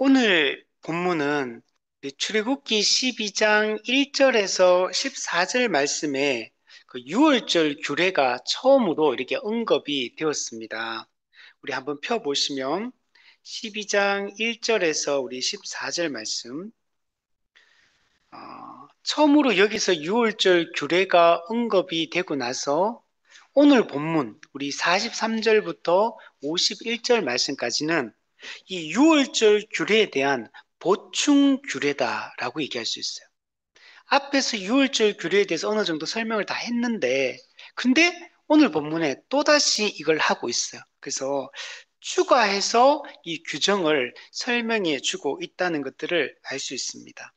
오늘 본문은 출애굽기 12장 1절에서 14절 말씀에 그 유월절 규례가 처음으로 이렇게 언급이 되었습니다. 우리 한번 펴보시면 12장 1절에서 우리 14절 말씀, 처음으로 여기서 유월절 규례가 언급이 되고 나서 오늘 본문 우리 43절부터 51절 말씀까지는 이 유월절 규례에 대한 보충 규례다라고 얘기할 수 있어요. 앞에서 유월절 규례에 대해서 어느 정도 설명을 다 했는데, 근데 오늘 본문에 또다시 이걸 하고 있어요. 그래서 추가해서 이 규정을 설명해 주고 있다는 것들을 알 수 있습니다.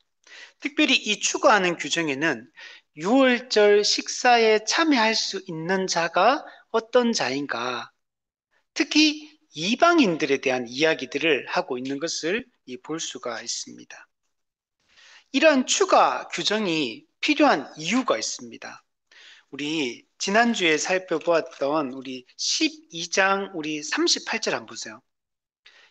특별히 이 추가하는 규정에는 유월절 식사에 참여할 수 있는 자가 어떤 자인가, 특히 이방인들에 대한 이야기들을 하고 있는 것을 볼 수가 있습니다. 이러한 추가 규정이 필요한 이유가 있습니다. 우리 지난주에 살펴보았던 우리 12장 우리 38절 한번 보세요.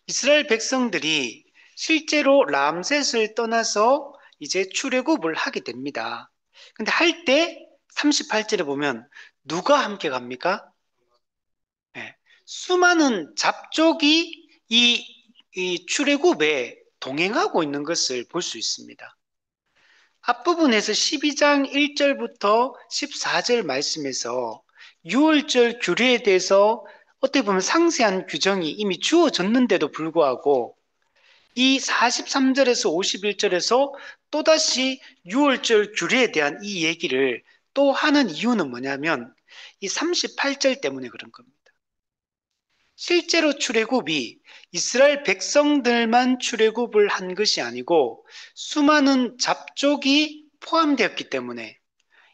이스라엘 백성들이 실제로 람셋을 떠나서 이제 출애굽을 하게 됩니다. 근데 할 때 38절에 보면 누가 함께 갑니까? 네, 수많은 잡족이 이 출애굽에 동행하고 있는 것을 볼 수 있습니다. 앞부분에서 12장 1절부터 14절 말씀에서 유월절 규례에 대해서 어떻게 보면 상세한 규정이 이미 주어졌는데도 불구하고 이 43절에서 51절에서 또다시 유월절 규례에 대한 이 얘기를 또 하는 이유는 뭐냐면 이 38절 때문에 그런 겁니다. 실제로 출애굽이 이스라엘 백성들만 출애굽을 한 것이 아니고 수많은 잡족이 포함되었기 때문에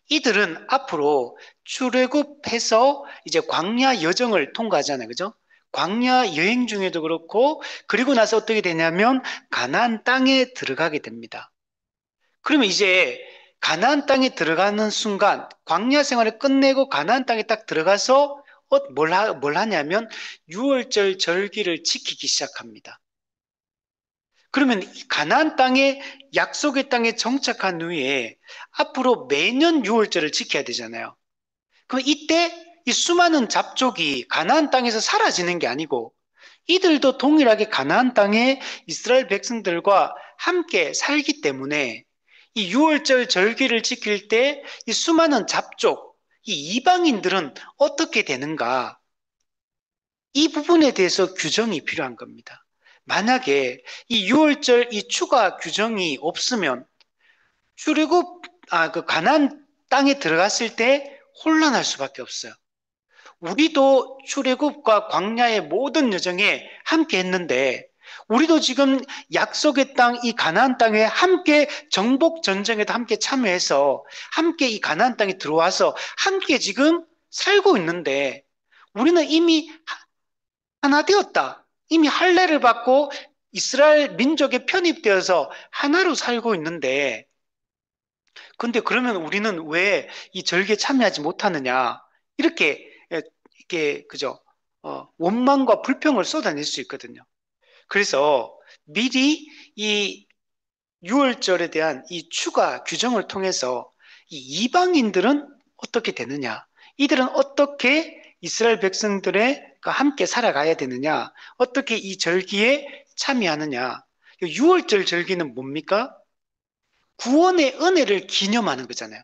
이들은 앞으로 출애굽해서 이제 광야 여정을 통과하잖아요. 그죠? 광야 여행 중에도 그렇고, 그리고 나서 어떻게 되냐면 가나안 땅에 들어가게 됩니다. 그러면 이제 가나안 땅에 들어가는 순간 광야 생활을 끝내고 가나안 땅에 딱 들어가서 뭘 하냐면 유월절 절기를 지키기 시작합니다. 그러면 가나안 땅에 약속의 땅에 정착한 후에 앞으로 매년 유월절을 지켜야 되잖아요. 그럼 이때 이 수많은 잡족이 가나안 땅에서 사라지는 게 아니고 이들도 동일하게 가나안 땅에 이스라엘 백성들과 함께 살기 때문에 이 유월절 절기를 지킬 때 이 수많은 잡족, 이 이방인들은 어떻게 되는가? 이 부분에 대해서 규정이 필요한 겁니다. 만약에 이 유월절 이 추가 규정이 없으면 출애굽 그 가나안 땅에 들어갔을 때 혼란할 수밖에 없어요. 우리도 출애굽과 광야의 모든 여정에 함께 했는데 우리도 지금 약속의 땅, 이 가나안 땅에 함께 정복 전쟁에도 함께 참여해서 함께 이 가나안 땅에 들어와서 함께 지금 살고 있는데 우리는 이미 하나 되었다. 이미 할례를 받고 이스라엘 민족에 편입되어서 하나로 살고 있는데 근데 그러면 우리는 왜 이 절기에 참여하지 못하느냐? 이렇게 이게 그죠? 원망과 불평을 쏟아낼 수 있거든요. 그래서 미리 이 유월절에 대한 이 추가 규정을 통해서 이 이방인들은 어떻게 되느냐? 이들은 어떻게 이스라엘 백성들의 함께 살아가야 되느냐? 어떻게 이 절기에 참여하느냐? 유월절 절기는 뭡니까? 구원의 은혜를 기념하는 거잖아요.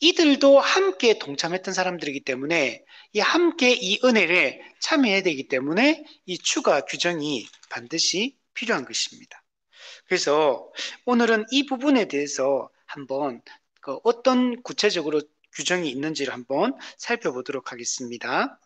이들도 함께 동참했던 사람들이기 때문에 이 함께 이 은혜를 참여해야 되기 때문에 이 추가 규정이 반드시 필요한 것입니다. 그래서 오늘은 이 부분에 대해서 한번 어떤 구체적으로 규정이 있는지를 한번 살펴보도록 하겠습니다.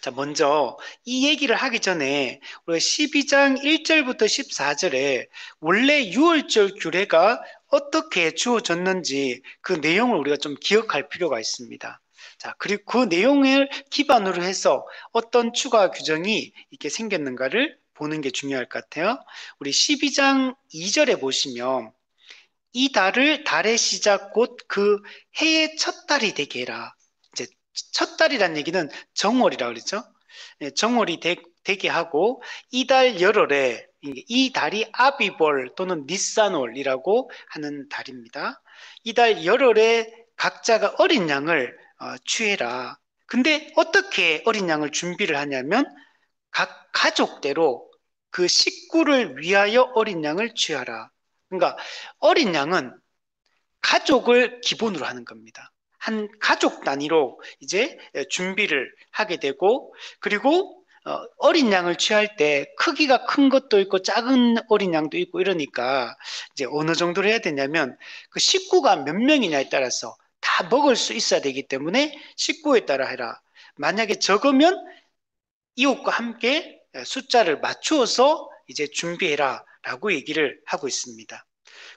자, 먼저 이 얘기를 하기 전에 우리가 12장 1절부터 14절에 원래 유월절 규례가 어떻게 주어졌는지 그 내용을 우리가 좀 기억할 필요가 있습니다. 자, 그리고 그 내용을 기반으로 해서 어떤 추가 규정이 이렇게 생겼는가를 보는 게 중요할 것 같아요. 우리 12장 2절에 보시면 이 달을 달의 시작 곧 그 해의 첫 달이 되게 해라. 이제 첫 달이란 얘기는 정월이라고 그러죠. 정월이 되게 하고 이달 열흘에 이 달이 아비벌 또는 니산월이라고 하는 달입니다. 이 달 열흘에 각자가 어린 양을 취해라. 근데 어떻게 어린 양을 준비를 하냐면 각 가족대로 그 식구를 위하여 어린 양을 취하라. 그러니까 어린 양은 가족을 기본으로 하는 겁니다. 한 가족 단위로 이제 준비를 하게 되고, 그리고 어린 양을 취할 때 크기가 큰 것도 있고 작은 어린 양도 있고 이러니까 이제 어느 정도로 해야 되냐면 그 식구가 몇 명이냐에 따라서 다 먹을 수 있어야 되기 때문에 식구에 따라 해라. 만약에 적으면 이웃과 함께 숫자를 맞추어서 이제 준비해라 라고 얘기를 하고 있습니다.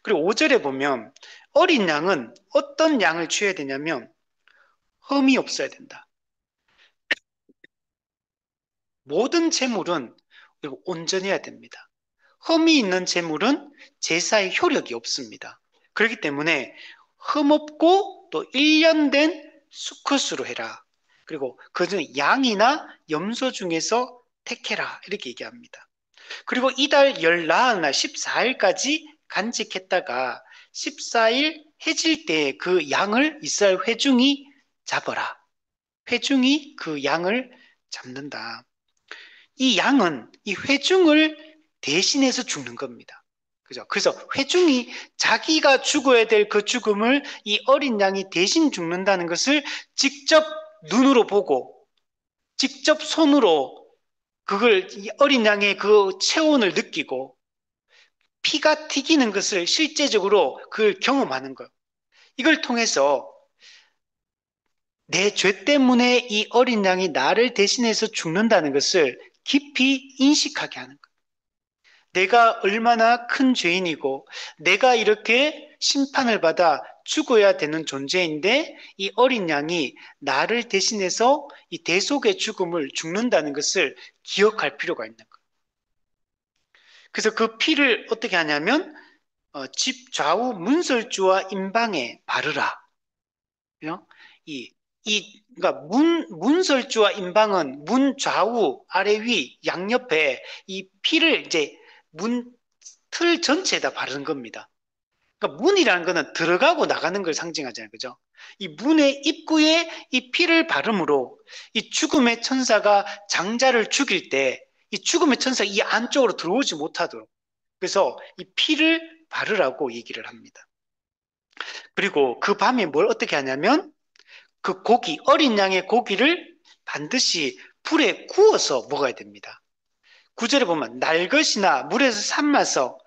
그리고 5절에 보면 어린 양은 어떤 양을 취해야 되냐면 흠이 없어야 된다. 모든 제물은 온전해야 됩니다. 흠이 있는 제물은 제사의 효력이 없습니다. 그렇기 때문에 흠 없고 또 1년 된 수컷으로 해라. 그리고 그중 양이나 염소 중에서 택해라 이렇게 얘기합니다. 그리고 이달 열 나흘 날 14일까지 간직했다가 14일 해질 때 그 양을 이스라엘 회중이 잡아라. 회중이 그 양을 잡는다. 이 양은 이 회중을 대신해서 죽는 겁니다. 그죠? 그래서 회중이 자기가 죽어야 될 그 죽음을 이 어린 양이 대신 죽는다는 것을 직접 눈으로 보고 직접 손으로 그걸 어린 양의 그 체온을 느끼고 피가 튀기는 것을 실제적으로 그걸 경험하는 거예요. 이걸 통해서 내 죄 때문에 이 어린 양이 나를 대신해서 죽는다는 것을 깊이 인식하게 하는 거예요. 내가 얼마나 큰 죄인이고 내가 이렇게 심판을 받아 죽어야 되는 존재인데 이 어린 양이 나를 대신해서 이 대속의 죽음을 죽는다는 것을 기억할 필요가 있는 거예요. 그래서 그 피를 어떻게 하냐면 집 좌우 문설주와 임방에 바르라. 그러니까 문설주와 임방은 문 좌우 아래 위 양옆에 이 피를 이제 문 틀 전체에다 바르는 겁니다. 그러니까 문이라는 거는 들어가고 나가는 걸 상징하잖아요. 그죠? 이 문의 입구에 이 피를 바름으로 이 죽음의 천사가 장자를 죽일 때 이 죽음의 천사가 이 안쪽으로 들어오지 못하도록 그래서 이 피를 바르라고 얘기를 합니다. 그리고 그 밤에 뭘 어떻게 하냐면 그 고기, 어린 양의 고기를 반드시 불에 구워서 먹어야 됩니다. 9절에 보면 날 것이나 물에서 삶아서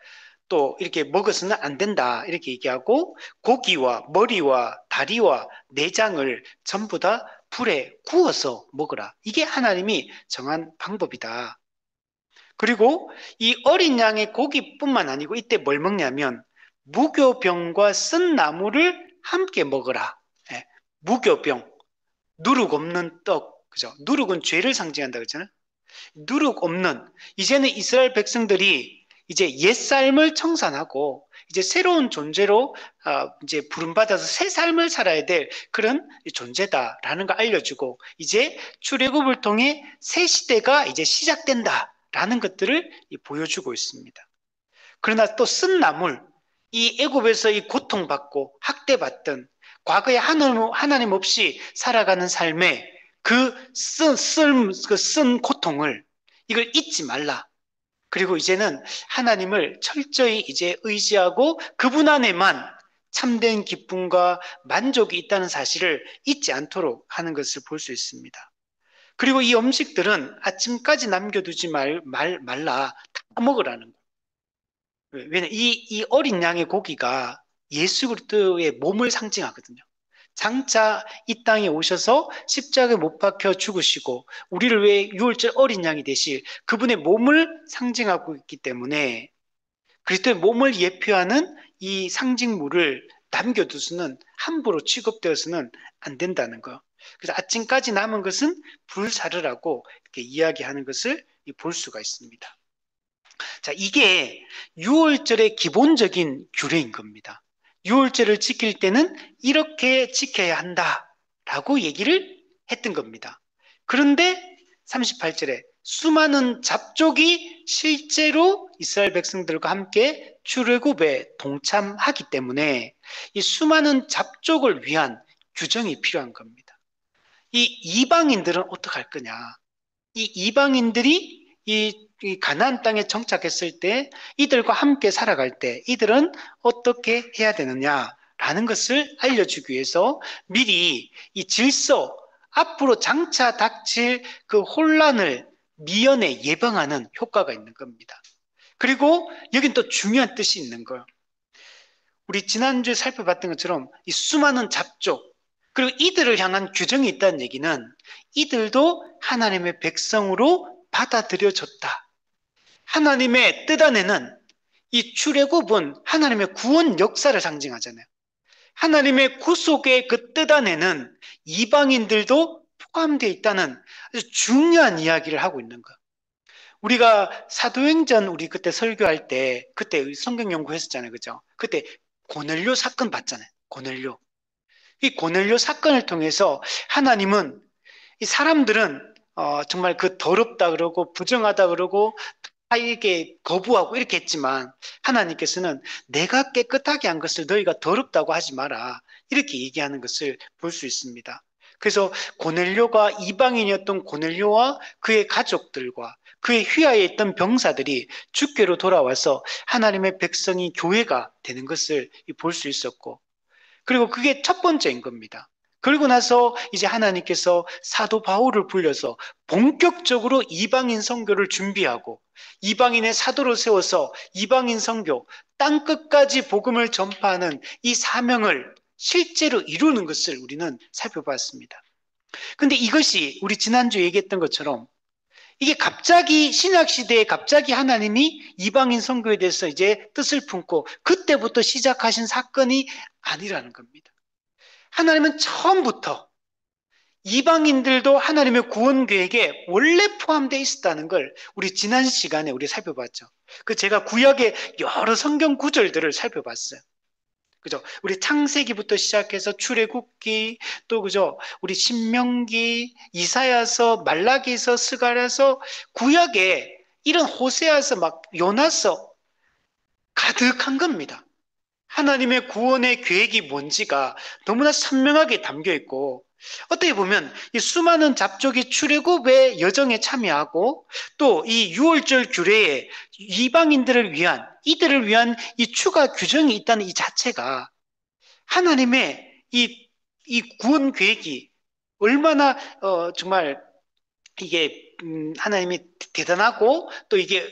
또 이렇게 먹어서는 안 된다 이렇게 얘기하고 고기와 머리와 다리와 내장을 전부 다 불에 구워서 먹으라. 이게 하나님이 정한 방법이다. 그리고 이 어린 양의 고기뿐만 아니고 이때 뭘 먹냐면 무교병과 쓴 나물을 함께 먹어라. 예, 무교병, 누룩 없는 떡, 그죠? 누룩은 죄를 상징한다 그랬잖아요. 누룩 없는 이제는 이스라엘 백성들이 이제 옛삶을 청산하고 이제 새로운 존재로 이제 부름받아서 새 삶을 살아야 될 그런 존재다라는 걸 알려주고 이제 출애굽을 통해 새 시대가 이제 시작된다라는 것들을 보여주고 있습니다. 그러나 또 쓴 나물 이 애굽에서 이 고통받고 학대받던 과거에 하나님 없이 살아가는 삶에 쓴 고통을 이걸 잊지 말라. 그리고 이제는 하나님을 철저히 이제 의지하고 그분 안에만 참된 기쁨과 만족이 있다는 사실을 잊지 않도록 하는 것을 볼 수 있습니다. 그리고 이 음식들은 아침까지 남겨두지 말라. 다 먹으라는 거예요. 왜냐하면 이 어린 양의 고기가 예수 그리스도의 몸을 상징하거든요. 장차 이 땅에 오셔서 십자가에 못 박혀 죽으시고 우리를 위해 유월절 어린 양이 되실 그분의 몸을 상징하고 있기 때문에 그리스도의 몸을 예표하는 이 상징물을 남겨두서는 함부로 취급되어서는 안 된다는 거. 그래서 아침까지 남은 것은 불사르라고 이렇게 이야기하는 것을 볼 수가 있습니다. 자, 이게 유월절의 기본적인 규례인 겁니다. 유월절을 지킬 때는 이렇게 지켜야 한다라고 얘기를 했던 겁니다. 그런데 38절에 수많은 잡족이 실제로 이스라엘 백성들과 함께 출애굽에 동참하기 때문에 이 수많은 잡족을 위한 규정이 필요한 겁니다. 이 이방인들은 어떡할 거냐? 이 이방인들이 이 가나안 땅에 정착했을 때 이들과 함께 살아갈 때 이들은 어떻게 해야 되느냐라는 것을 알려주기 위해서 미리 이 질서, 앞으로 장차 닥칠 그 혼란을 미연에 예방하는 효과가 있는 겁니다. 그리고 여긴 또 중요한 뜻이 있는 거예요. 우리 지난주에 살펴봤던 것처럼 이 수많은 잡족, 그리고 이들을 향한 규정이 있다는 얘기는 이들도 하나님의 백성으로 받아들여졌다. 하나님의 뜻 안에는 이 출애굽은 하나님의 구원 역사를 상징하잖아요. 하나님의 구속의 그 뜻 안에는 이방인들도 포함되어 있다는 아주 중요한 이야기를 하고 있는 거예요. 우리가 사도행전 우리 그때 설교할 때 그때 성경 연구했었잖아요. 그죠? 그때 고넬료 사건 봤잖아요. 고넬료. 이 고넬료 사건을 통해서 하나님은 이 사람들은 정말 그 더럽다 그러고 부정하다 그러고 이게 거부하고 이렇게 했지만 하나님께서는 내가 깨끗하게 한 것을 너희가 더럽다고 하지 마라 이렇게 얘기하는 것을 볼 수 있습니다. 그래서 고넬료가 이방인이었던 고넬료와 그의 가족들과 그의 휘하에 있던 병사들이 주께로 돌아와서 하나님의 백성이 교회가 되는 것을 볼 수 있었고 그리고 그게 첫 번째인 겁니다. 그리고 나서 이제 하나님께서 사도 바울을 불려서 본격적으로 이방인 선교를 준비하고 이방인의 사도로 세워서 이방인 선교, 땅끝까지 복음을 전파하는 이 사명을 실제로 이루는 것을 우리는 살펴봤습니다. 근데 이것이 우리 지난주에 얘기했던 것처럼 이게 갑자기 신약 시대에 갑자기 하나님이 이방인 선교에 대해서 이제 뜻을 품고 그때부터 시작하신 사건이 아니라는 겁니다. 하나님은 처음부터 이방인들도 하나님의 구원 계획에 원래 포함되어 있었다는 걸 우리 지난 시간에 우리 살펴봤죠. 그 제가 구약의 여러 성경 구절들을 살펴봤어요. 그죠? 우리 창세기부터 시작해서 출애굽기 또 그죠? 우리 신명기, 이사야서, 말라기서, 스가랴서 구약에 이런 호세아서 막 요나서 가득한 겁니다. 하나님의 구원의 계획이 뭔지가 너무나 선명하게 담겨 있고 어떻게 보면 이 수많은 잡족이 출애굽의 여정에 참여하고 또 이 유월절 규례에 이방인들을 위한 이들을 위한 이 추가 규정이 있다는 이 자체가 하나님의 이 구원 계획이 얼마나 정말 이게 하나님이 대단하고 또 이게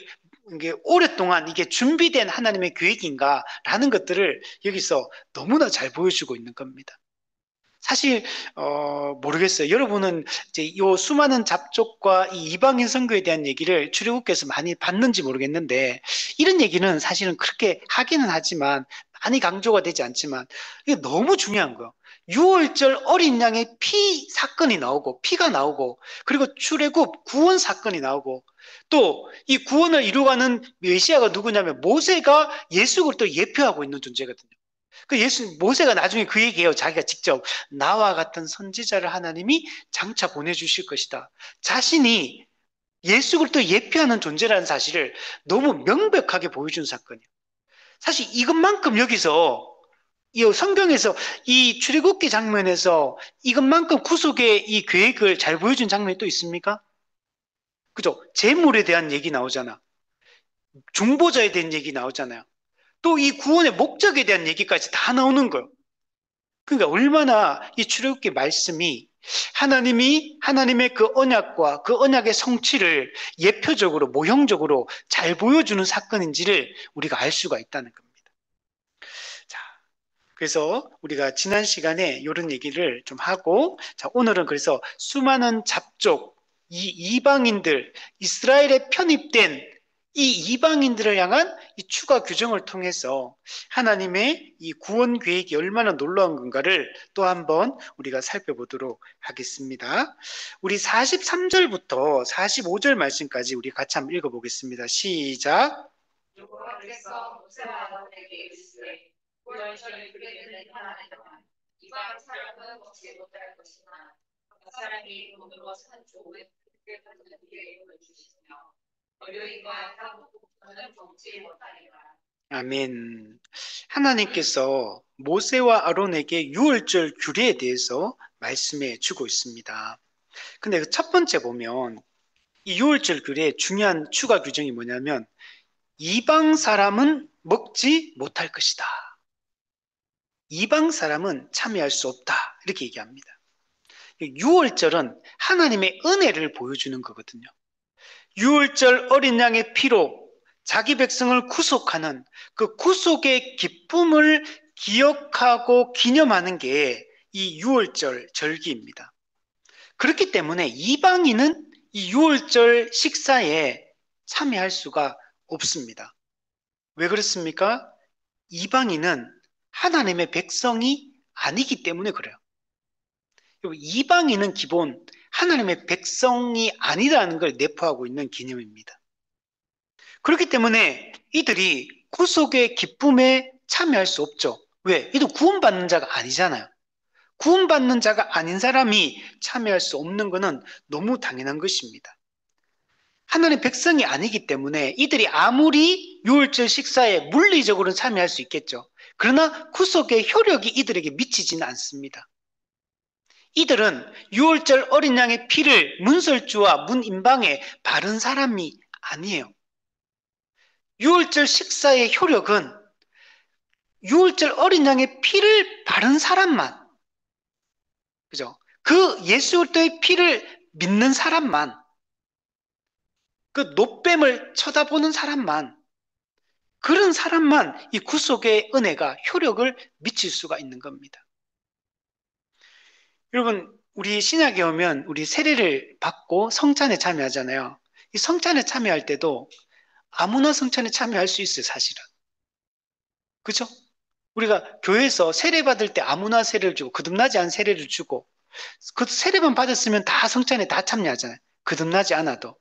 오랫동안 이게 준비된 하나님의 계획인가라는 것들을 여기서 너무나 잘 보여주고 있는 겁니다. 사실 모르겠어요. 여러분은 이제 요 수많은 잡족과 이 이방인 선교에 대한 얘기를 출애굽께서 많이 봤는지 모르겠는데 이런 얘기는 사실은 그렇게 하기는 하지만 많이 강조가 되지 않지만 이게 너무 중요한 거예요. 6월절 어린 양의 피 사건이 나오고 피가 나오고 그리고 출애굽 구원 사건이 나오고 또 이 구원을 이루어가는 메시아가 누구냐면 모세가 예수 그리스도를 예표하고 있는 존재거든요. 그 모세가 나중에 그 얘기해요. 자기가 직접 나와 같은 선지자를 하나님이 장차 보내주실 것이다. 자신이 예수 그리스도 예표하는 존재라는 사실을 너무 명백하게 보여준 사건이에요. 사실 이것만큼 여기서 이 성경에서 이 출애굽기 장면에서 이것만큼 구속의 이 계획을 잘 보여준 장면이 또 있습니까? 그죠? 재물에 대한 얘기 나오잖아. 중보자에 대한 얘기 나오잖아요. 또 이 구원의 목적에 대한 얘기까지 다 나오는 거예요. 그러니까 얼마나 이 출애굽기 말씀이 하나님이 하나님의 그 언약과 그 언약의 성취를 예표적으로 모형적으로 잘 보여주는 사건인지를 우리가 알 수가 있다는 겁니다. 자, 그래서 우리가 지난 시간에 이런 얘기를 좀 하고 자, 오늘은 그래서 수많은 잡족 이 이방인들 이스라엘에 편입된 이 이방인들을 향한 이 추가 규정을 통해서 하나님의 이 구원 계획이 얼마나 놀라운 건가를 또 한번 우리가 살펴보도록 하겠습니다. 우리 43절부터 45절 말씀까지 우리 같이 한번 읽어보겠습니다. 시작. 여호와께서 모세와 아론에게 이르시되 구원절을 그리는 하나님과 이방 사람은 먹지 못할 것이나 각 사람이 돈으로 산 조을 아멘. 하나님께서 모세와 아론에게 유월절 규례에 대해서 말씀해 주고 있습니다. 근데 그 첫 번째 보면 이 유월절 규례의 중요한 추가 규정이 뭐냐면 이방 사람은 먹지 못할 것이다. 이방 사람은 참여할 수 없다. 이렇게 얘기합니다. 유월절은 하나님의 은혜를 보여주는 거거든요. 유월절 어린 양의 피로 자기 백성을 구속하는 그 구속의 기쁨을 기억하고 기념하는 게 이 유월절 절기입니다. 그렇기 때문에 이방인은 이 유월절 식사에 참여할 수가 없습니다. 왜 그렇습니까? 이방인은 하나님의 백성이 아니기 때문에 그래요. 이방인은 기본 하나님의 백성이 아니라는 걸 내포하고 있는 개념입니다. 그렇기 때문에 이들이 구속의 기쁨에 참여할 수 없죠. 왜? 이들 구원받는 자가 아니잖아요. 구원받는 자가 아닌 사람이 참여할 수 없는 것은 너무 당연한 것입니다. 하나님 백성이 아니기 때문에 이들이 아무리 유월절 식사에 물리적으로는 참여할 수 있겠죠. 그러나 구속의 효력이 이들에게 미치지는 않습니다. 이들은 유월절 어린 양의 피를 문설주와 문인방에 바른 사람이 아니에요. 유월절 식사의 효력은 유월절 어린 양의 피를 바른 사람만, 그죠? 그 예수 그리스도의 피를 믿는 사람만, 그 노뱀을 쳐다보는 사람만, 그런 사람만 이 구속의 은혜가 효력을 미칠 수가 있는 겁니다. 여러분, 우리 신약에 오면 우리 세례를 받고 성찬에 참여하잖아요. 이 성찬에 참여할 때도 아무나 성찬에 참여할 수 있어요, 사실은. 그죠? 우리가 교회에서 세례 받을 때 아무나 세례를 주고 거듭나지 않은 세례를 주고 그 세례만 받았으면 다 성찬에 다 참여하잖아요. 거듭나지 않아도.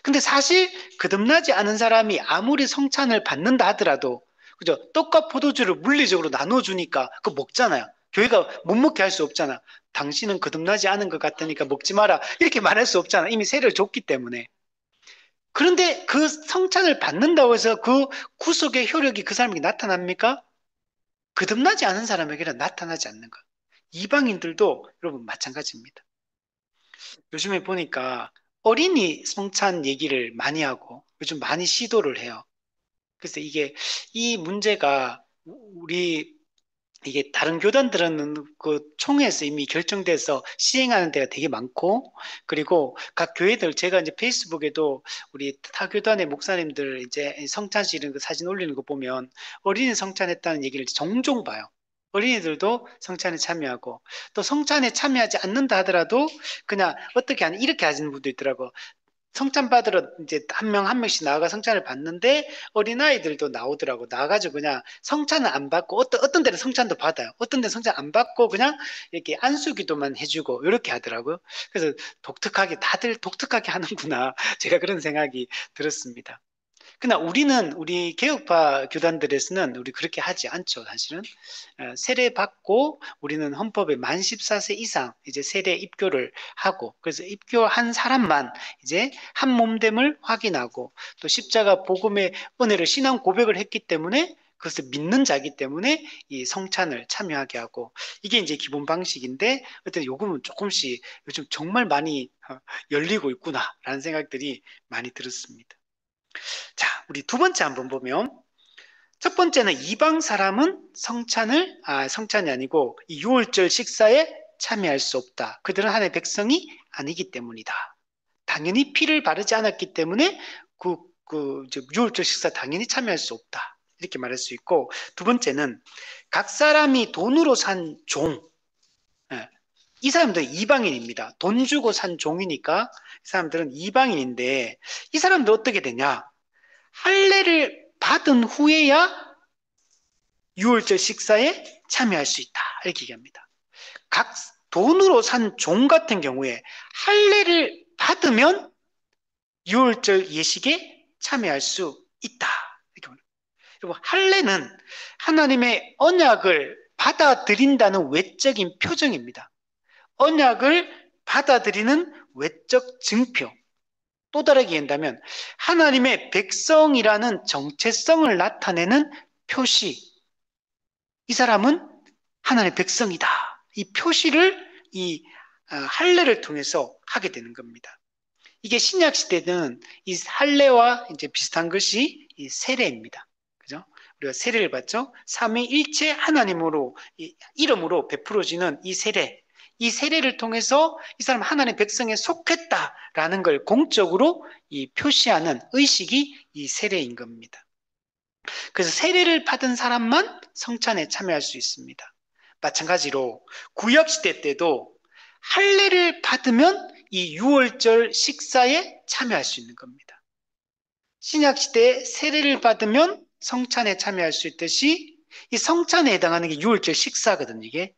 근데 사실 거듭나지 않은 사람이 아무리 성찬을 받는다 하더라도 그죠? 떡과 포도주를 물리적으로 나눠주니까 그거 먹잖아요. 교회가 못 먹게 할 수 없잖아. 당신은 거듭나지 않은 것 같으니까 먹지 마라. 이렇게 말할 수 없잖아. 이미 세례를 줬기 때문에. 그런데 그 성찬을 받는다고 해서 그 구속의 효력이 그 사람에게 나타납니까? 거듭나지 않은 사람에게는 나타나지 않는 것. 이방인들도 여러분 마찬가지입니다. 요즘에 보니까 어린이 성찬 얘기를 많이 하고 요즘 많이 시도를 해요. 그래서 이 문제가 우리 이게 다른 교단들은 그 총회에서 이미 결정돼서 시행하는 데가 되게 많고, 그리고 각 교회들, 제가 이제 페이스북에도 우리 타 교단의 목사님들 이제 성찬식 이런 거 사진 올리는 거 보면 어린이 성찬했다는 얘기를 종종 봐요. 어린이들도 성찬에 참여하고, 또 성찬에 참여하지 않는다 하더라도 그냥 어떻게 하는, 이렇게 하시는 분도 있더라고. 성찬 받으러 이제 한 명 한 명씩 나와가 성찬을 받는데 어린아이들도 나오더라고. 나와가지고 그냥 성찬은 안 받고 어떤 데는 성찬도 받아요. 어떤 데는 성찬 안 받고 그냥 이렇게 안수기도만 해주고 이렇게 하더라고요. 그래서 독특하게 다들 독특하게 하는구나. 제가 그런 생각이 들었습니다. 그러나 우리 개혁파 교단들에서는 우리 그렇게 하지 않죠, 사실은. 세례 받고 우리는 헌법에 만 14세 이상 이제 세례 입교를 하고, 그래서 입교한 사람만 이제 한 몸됨을 확인하고, 또 십자가 복음의 은혜를 신앙 고백을 했기 때문에 그것을 믿는 자이기 때문에 이 성찬을 참여하게 하고, 이게 이제 기본 방식인데 어떤 요금은 조금씩 요즘 정말 많이 열리고 있구나라는 생각들이 많이 들었습니다. 자, 우리 두 번째 한번 보면, 첫 번째는 이방 사람은 성찬이 아니고 이 유월절 식사에 참여할 수 없다. 그들은 하나님의 백성이 아니기 때문이다. 당연히 피를 바르지 않았기 때문에 유월절 식사 당연히 참여할 수 없다. 이렇게 말할 수 있고, 두 번째는 각 사람이 돈으로 산 종, 이 사람들은 이방인입니다. 돈 주고 산 종이니까 이 사람들은 이방인인데, 이 사람들 어떻게 되냐? 할례를 받은 후에야 유월절 식사에 참여할 수 있다. 이렇게 얘기합니다. 각 돈으로 산 종 같은 경우에 할례를 받으면 유월절 예식에 참여할 수 있다. 이렇게 말합니다. 그리고 할례는 하나님의 언약을 받아들인다는 외적인 표정입니다. 언약을 받아들이는 외적 증표. 또 다르게 얘기한다면 하나님의 백성이라는 정체성을 나타내는 표시. 이 사람은 하나님의 백성이다. 이 표시를 이 할례를 통해서 하게 되는 겁니다. 이게 신약 시대는 이 할례와 이제 비슷한 것이 이 세례입니다. 그죠? 우리가 세례를 받죠. 삼위일체 하나님으로 이름으로 베풀어지는 이 세례. 이 세례를 통해서 이 사람 하나님의 백성에 속했다라는 걸 공적으로 이 표시하는 의식이 이 세례인 겁니다. 그래서 세례를 받은 사람만 성찬에 참여할 수 있습니다. 마찬가지로 구약시대 때도 할례를 받으면 이 유월절 식사에 참여할 수 있는 겁니다. 신약시대에 세례를 받으면 성찬에 참여할 수 있듯이 이 성찬에 해당하는 게 유월절 식사거든요, 이게.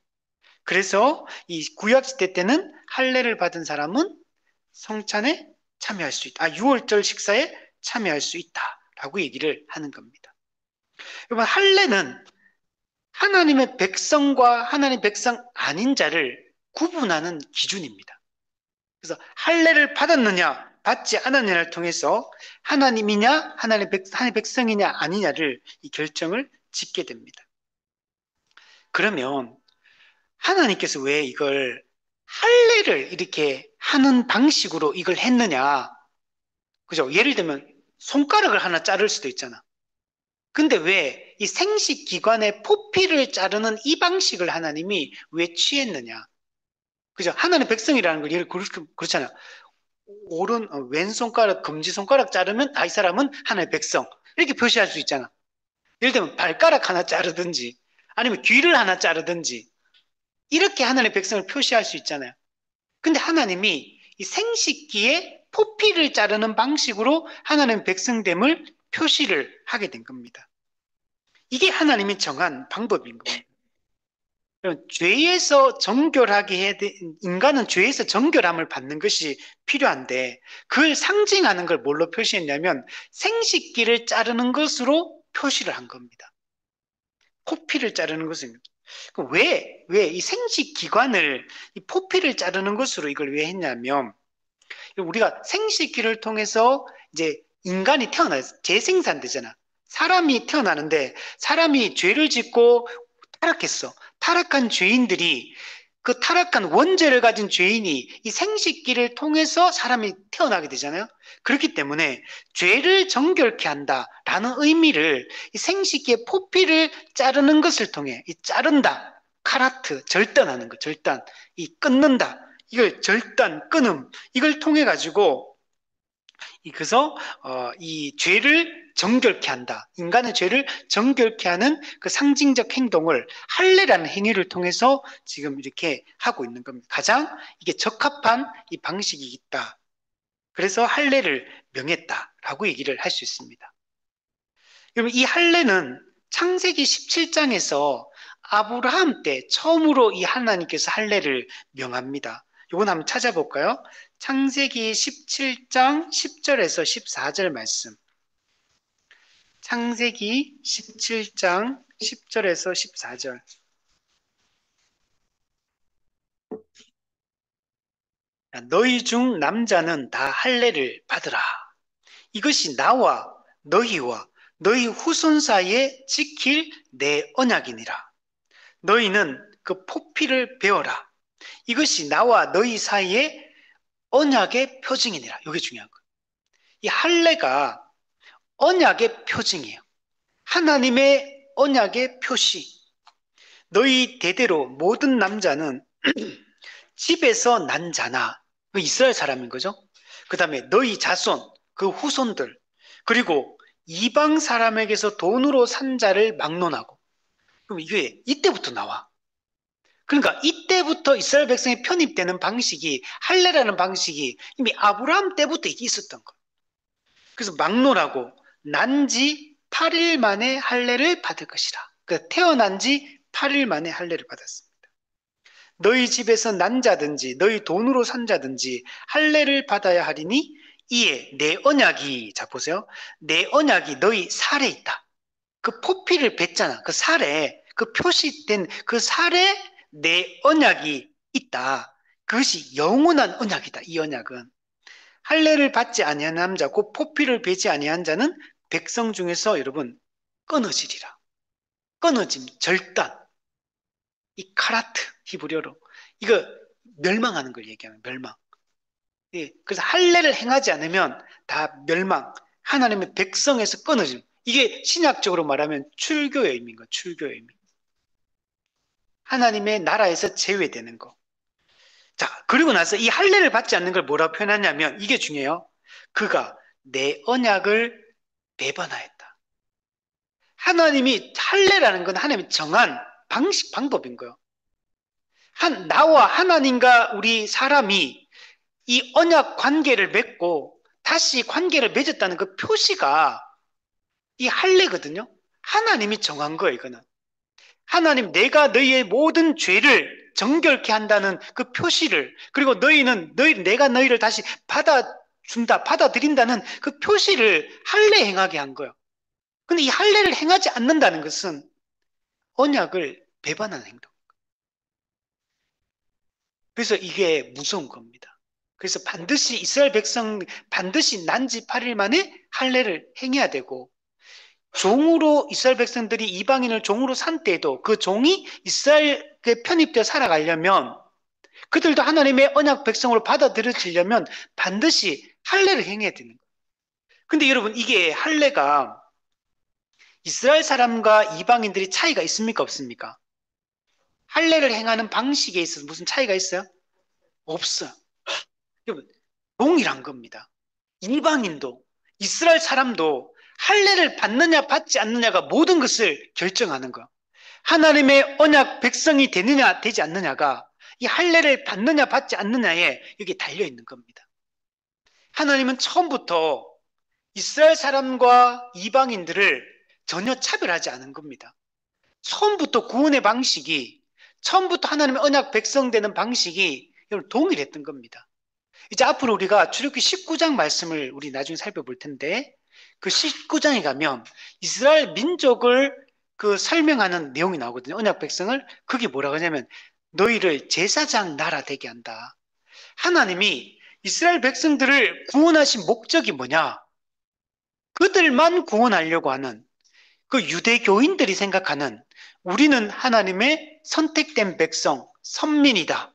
그래서 이 구약시대 때는 할례를 받은 사람은 성찬에 참여할 수 있다. 유월절 식사에 참여할 수 있다라고 얘기를 하는 겁니다. 여러분, 할례는 하나님의 백성과 하나님의 백성 아닌 자를 구분하는 기준입니다. 그래서 할례를 받았느냐 받지 않았느냐를 통해서 하나님이냐 하나님의 백성이냐 아니냐를 이 결정을 짓게 됩니다. 그러면 하나님께서 왜 이걸 할례를 이렇게 하는 방식으로 이걸 했느냐? 그죠? 예를 들면 손가락을 하나 자를 수도 있잖아. 근데 왜 이 생식기관의 포피를 자르는 이 방식을 하나님이 왜 취했느냐? 그죠? 하나님의 백성이라는 걸 예를 그렇잖아요. 왼손가락, 검지손가락 자르면 이 사람은 하나님의 백성. 이렇게 표시할 수 있잖아. 예를 들면 발가락 하나 자르든지 아니면 귀를 하나 자르든지 이렇게 하나님의 백성을 표시할 수 있잖아요. 근데 하나님이 이 생식기에 포피를 자르는 방식으로 하나님의 백성됨을 표시를 하게 된 겁니다. 이게 하나님이 정한 방법인 겁니다. 죄에서 정결하게 해야 돼. 인간은 죄에서 정결함을 받는 것이 필요한데 그걸 상징하는 걸 뭘로 표시했냐면 생식기를 자르는 것으로 표시를 한 겁니다. 포피를 자르는 것입니다. 왜 이 생식기관을 이 포피를 자르는 것으로 이걸 왜 했냐면 우리가 생식기를 통해서 이제 인간이 재생산되잖아. 사람이 태어나는데 사람이 죄를 짓고 타락했어. 타락한 죄인들이 그 타락한 원죄를 가진 죄인이 이 생식기를 통해서 사람이 태어나게 되잖아요. 그렇기 때문에 죄를 정결케 한다라는 의미를 이 생식기의 포피를 자르는 것을 통해 이 자른다, 카라트, 절단하는 거, 절단, 이 끊는다, 이걸 절단, 끊음, 이걸 통해 가지고 그래서 이 죄를 정결케 한다. 인간의 죄를 정결케 하는 그 상징적 행동을 할례라는 행위를 통해서 지금 이렇게 하고 있는 겁니다. 가장 이게 적합한 이 방식이 있다. 그래서 할례를 명했다라고 얘기를 할 수 있습니다. 여러분, 이 할례는 창세기 17장에서 아브라함 때 처음으로 이 하나님께서 할례를 명합니다. 이건 한번 찾아볼까요? 창세기 17장 10절에서 14절 말씀. 창세기 17장 10절에서 14절. 너희 중 남자는 다 할례를 받으라. 이것이 나와 너희와 너희 후손 사이에 지킬 내 언약이니라. 너희는 그 포피를 베어라. 이것이 나와 너희 사이에 언약의 표징이니라. 이게 중요한 거예요. 이 할례가 언약의 표징이에요. 하나님의 언약의 표시. 너희 대대로 모든 남자는 집에서 난 자나, 이스라엘 사람인 거죠. 그 다음에 너희 자손, 그 후손들, 그리고 이방 사람에게서 돈으로 산 자를 막론하고. 그럼 이게 이때부터 나와. 그러니까 이때부터 이스라엘 백성이 편입되는 방식이, 할례라는 방식이 이미 아브라함 때부터 있었던 거예요. 그래서 막론하고 난 지 8일 만에 할례를 받을 것이라. 그러니까 태어난 지 8일 만에 할례를 받았습니다. 너희 집에서 난 자든지 너희 돈으로 산 자든지 할례를 받아야 하리니 이에 내 언약이, 자 보세요. 내 언약이 너희 살에 있다. 그 포피를 뱉잖아. 그 살에, 그 표시된 그 살에 내 언약이 있다. 그것이 영원한 언약이다. 이 언약은 할례를 받지 아니한 남자 곧 포피를 베지 아니한 자는 백성 중에서 여러분 끊어지리라. 끊어짐, 절단, 이 카라트 히브리어로 이거 멸망하는 걸 얘기하는 멸망. 예, 그래서 할례를 행하지 않으면 다 멸망, 하나님의 백성에서 끊어짐. 이게 신약적으로 말하면 출교의 의미인 거, 출교의 의미. 하나님의 나라에서 제외되는 거. 자, 그리고 나서 이 할례를 받지 않는 걸 뭐라고 표현하냐면 이게 중요해요. 그가 내 언약을 배반하였다. 하나님이 할례라는 건 하나님이 정한 방식, 방법인 거예요. 나와 하나님과 우리 사람이 이 언약 관계를 맺고 다시 관계를 맺었다는 그 표시가 이 할례거든요. 하나님이 정한 거예요, 이거는. 하나님, 내가 너희의 모든 죄를 정결케 한다는 그 표시를, 그리고 내가 너희를 다시 받아들인다는 그 표시를 할례 행하게 한 거예요. 근데 이 할례를 행하지 않는다는 것은 언약을 배반하는 행동. 그래서 이게 무서운 겁니다. 그래서 반드시 이스라엘 백성 반드시 난지 8일 만에 할례를 행해야 되고 종으로 이스라엘 백성들이 이방인을 종으로 산 때에도 그 종이 이스라엘에 편입되어 살아가려면 그들도 하나님의 언약 백성으로 받아들여지려면 반드시 할례를 행해야 되는 거예요. 근데 여러분 이게 할례가 이스라엘 사람과 이방인들이 차이가 있습니까 없습니까? 할례를 행하는 방식에 있어서 무슨 차이가 있어요? 없어요. 여러분 동일한 겁니다. 이방인도 이스라엘 사람도 할례를 받느냐 받지 않느냐가 모든 것을 결정하는 거. 하나님의 언약 백성이 되느냐 되지 않느냐가 이 할례를 받느냐 받지 않느냐에 여기 달려 있는 겁니다. 하나님은 처음부터 이스라엘 사람과 이방인들을 전혀 차별하지 않은 겁니다. 처음부터 구원의 방식이 처음부터 하나님의 언약 백성 되는 방식이 동일했던 겁니다. 이제 앞으로 우리가 출애굽기 19장 말씀을 우리 나중에 살펴볼 텐데 그 19장에 가면 이스라엘 민족을 그 설명하는 내용이 나오거든요. 언약 백성을. 그게 뭐라고 하냐면 너희를 제사장 나라 되게 한다. 하나님이 이스라엘 백성들을 구원하신 목적이 뭐냐? 그들만 구원하려고 하는 그 유대교인들이 생각하는 우리는 하나님의 선택된 백성, 선민이다.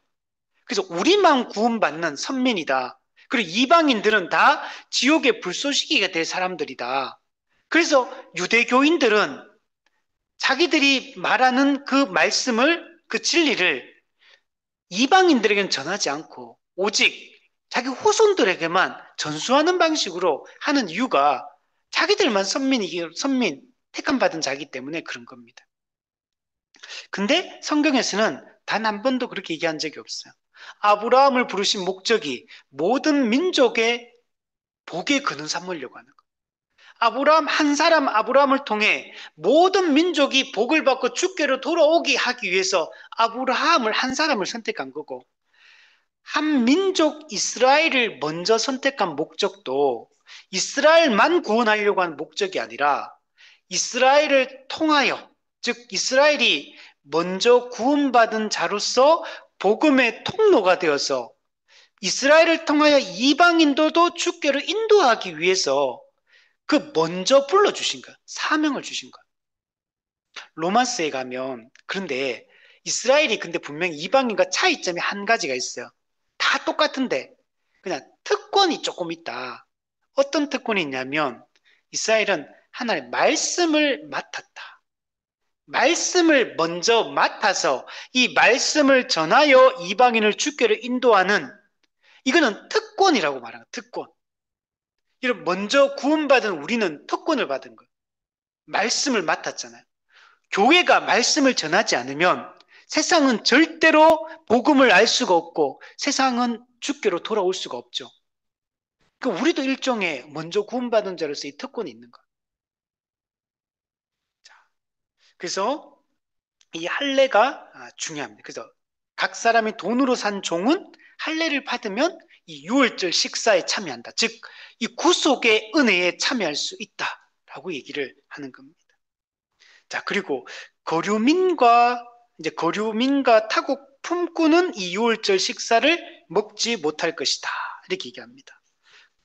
그래서 우리만 구원받는 선민이다. 그리고 이방인들은 다 지옥의 불쏘시개가 될 사람들이다. 그래서 유대교인들은 자기들이 말하는 그 말씀을, 그 진리를 이방인들에게는 전하지 않고 오직 자기 후손들에게만 전수하는 방식으로 하는 이유가 자기들만 선민, 택함받은 자기 때문에 그런 겁니다. 근데 성경에서는 단 한 번도 그렇게 얘기한 적이 없어요. 아브라함을 부르신 목적이 모든 민족의 복의 근원 삼으려고 하는 거예요. 아브라함 한 사람 아브라함을 통해 모든 민족이 복을 받고 주께로 돌아오게 하기 위해서 아브라함을 한 사람을 선택한 거고 한 민족 이스라엘을 먼저 선택한 목적도 이스라엘만 구원하려고 하는 목적이 아니라 이스라엘을 통하여 즉 이스라엘이 먼저 구원받은 자로서 복음의 통로가 되어서 이스라엘을 통하여 이방인들도 주께로 인도하기 위해서 그 먼저 불러주신 거야. 사명을 주신 거야. 로마스에 가면 그런데 이스라엘이 근데 분명히 이방인과 차이점이 한 가지가 있어요. 다 똑같은데 그냥 특권이 조금 있다. 어떤 특권이 있냐면 이스라엘은 하나님의 말씀을 맡았다. 말씀을 먼저 맡아서 이 말씀을 전하여 이방인을 주께로 인도하는 이거는 특권이라고 말하는 거예요. 특권. 이런 먼저 구원받은 우리는 특권을 받은 거예요. 말씀을 맡았잖아요. 교회가 말씀을 전하지 않으면 세상은 절대로 복음을 알 수가 없고 세상은 주께로 돌아올 수가 없죠. 그러니까 우리도 일종의 먼저 구원받은 자로서 이 특권이 있는 거예요. 자, 그래서 이 할례가 중요합니다. 그래서 각 사람이 돈으로 산 종은 할례를 받으면 이 유월절 식사에 참여한다. 즉, 이 구속의 은혜에 참여할 수 있다라고 얘기를 하는 겁니다. 자, 그리고 거류민과 타국 품꾼은 이 유월절 식사를 먹지 못할 것이다. 이렇게 얘기합니다.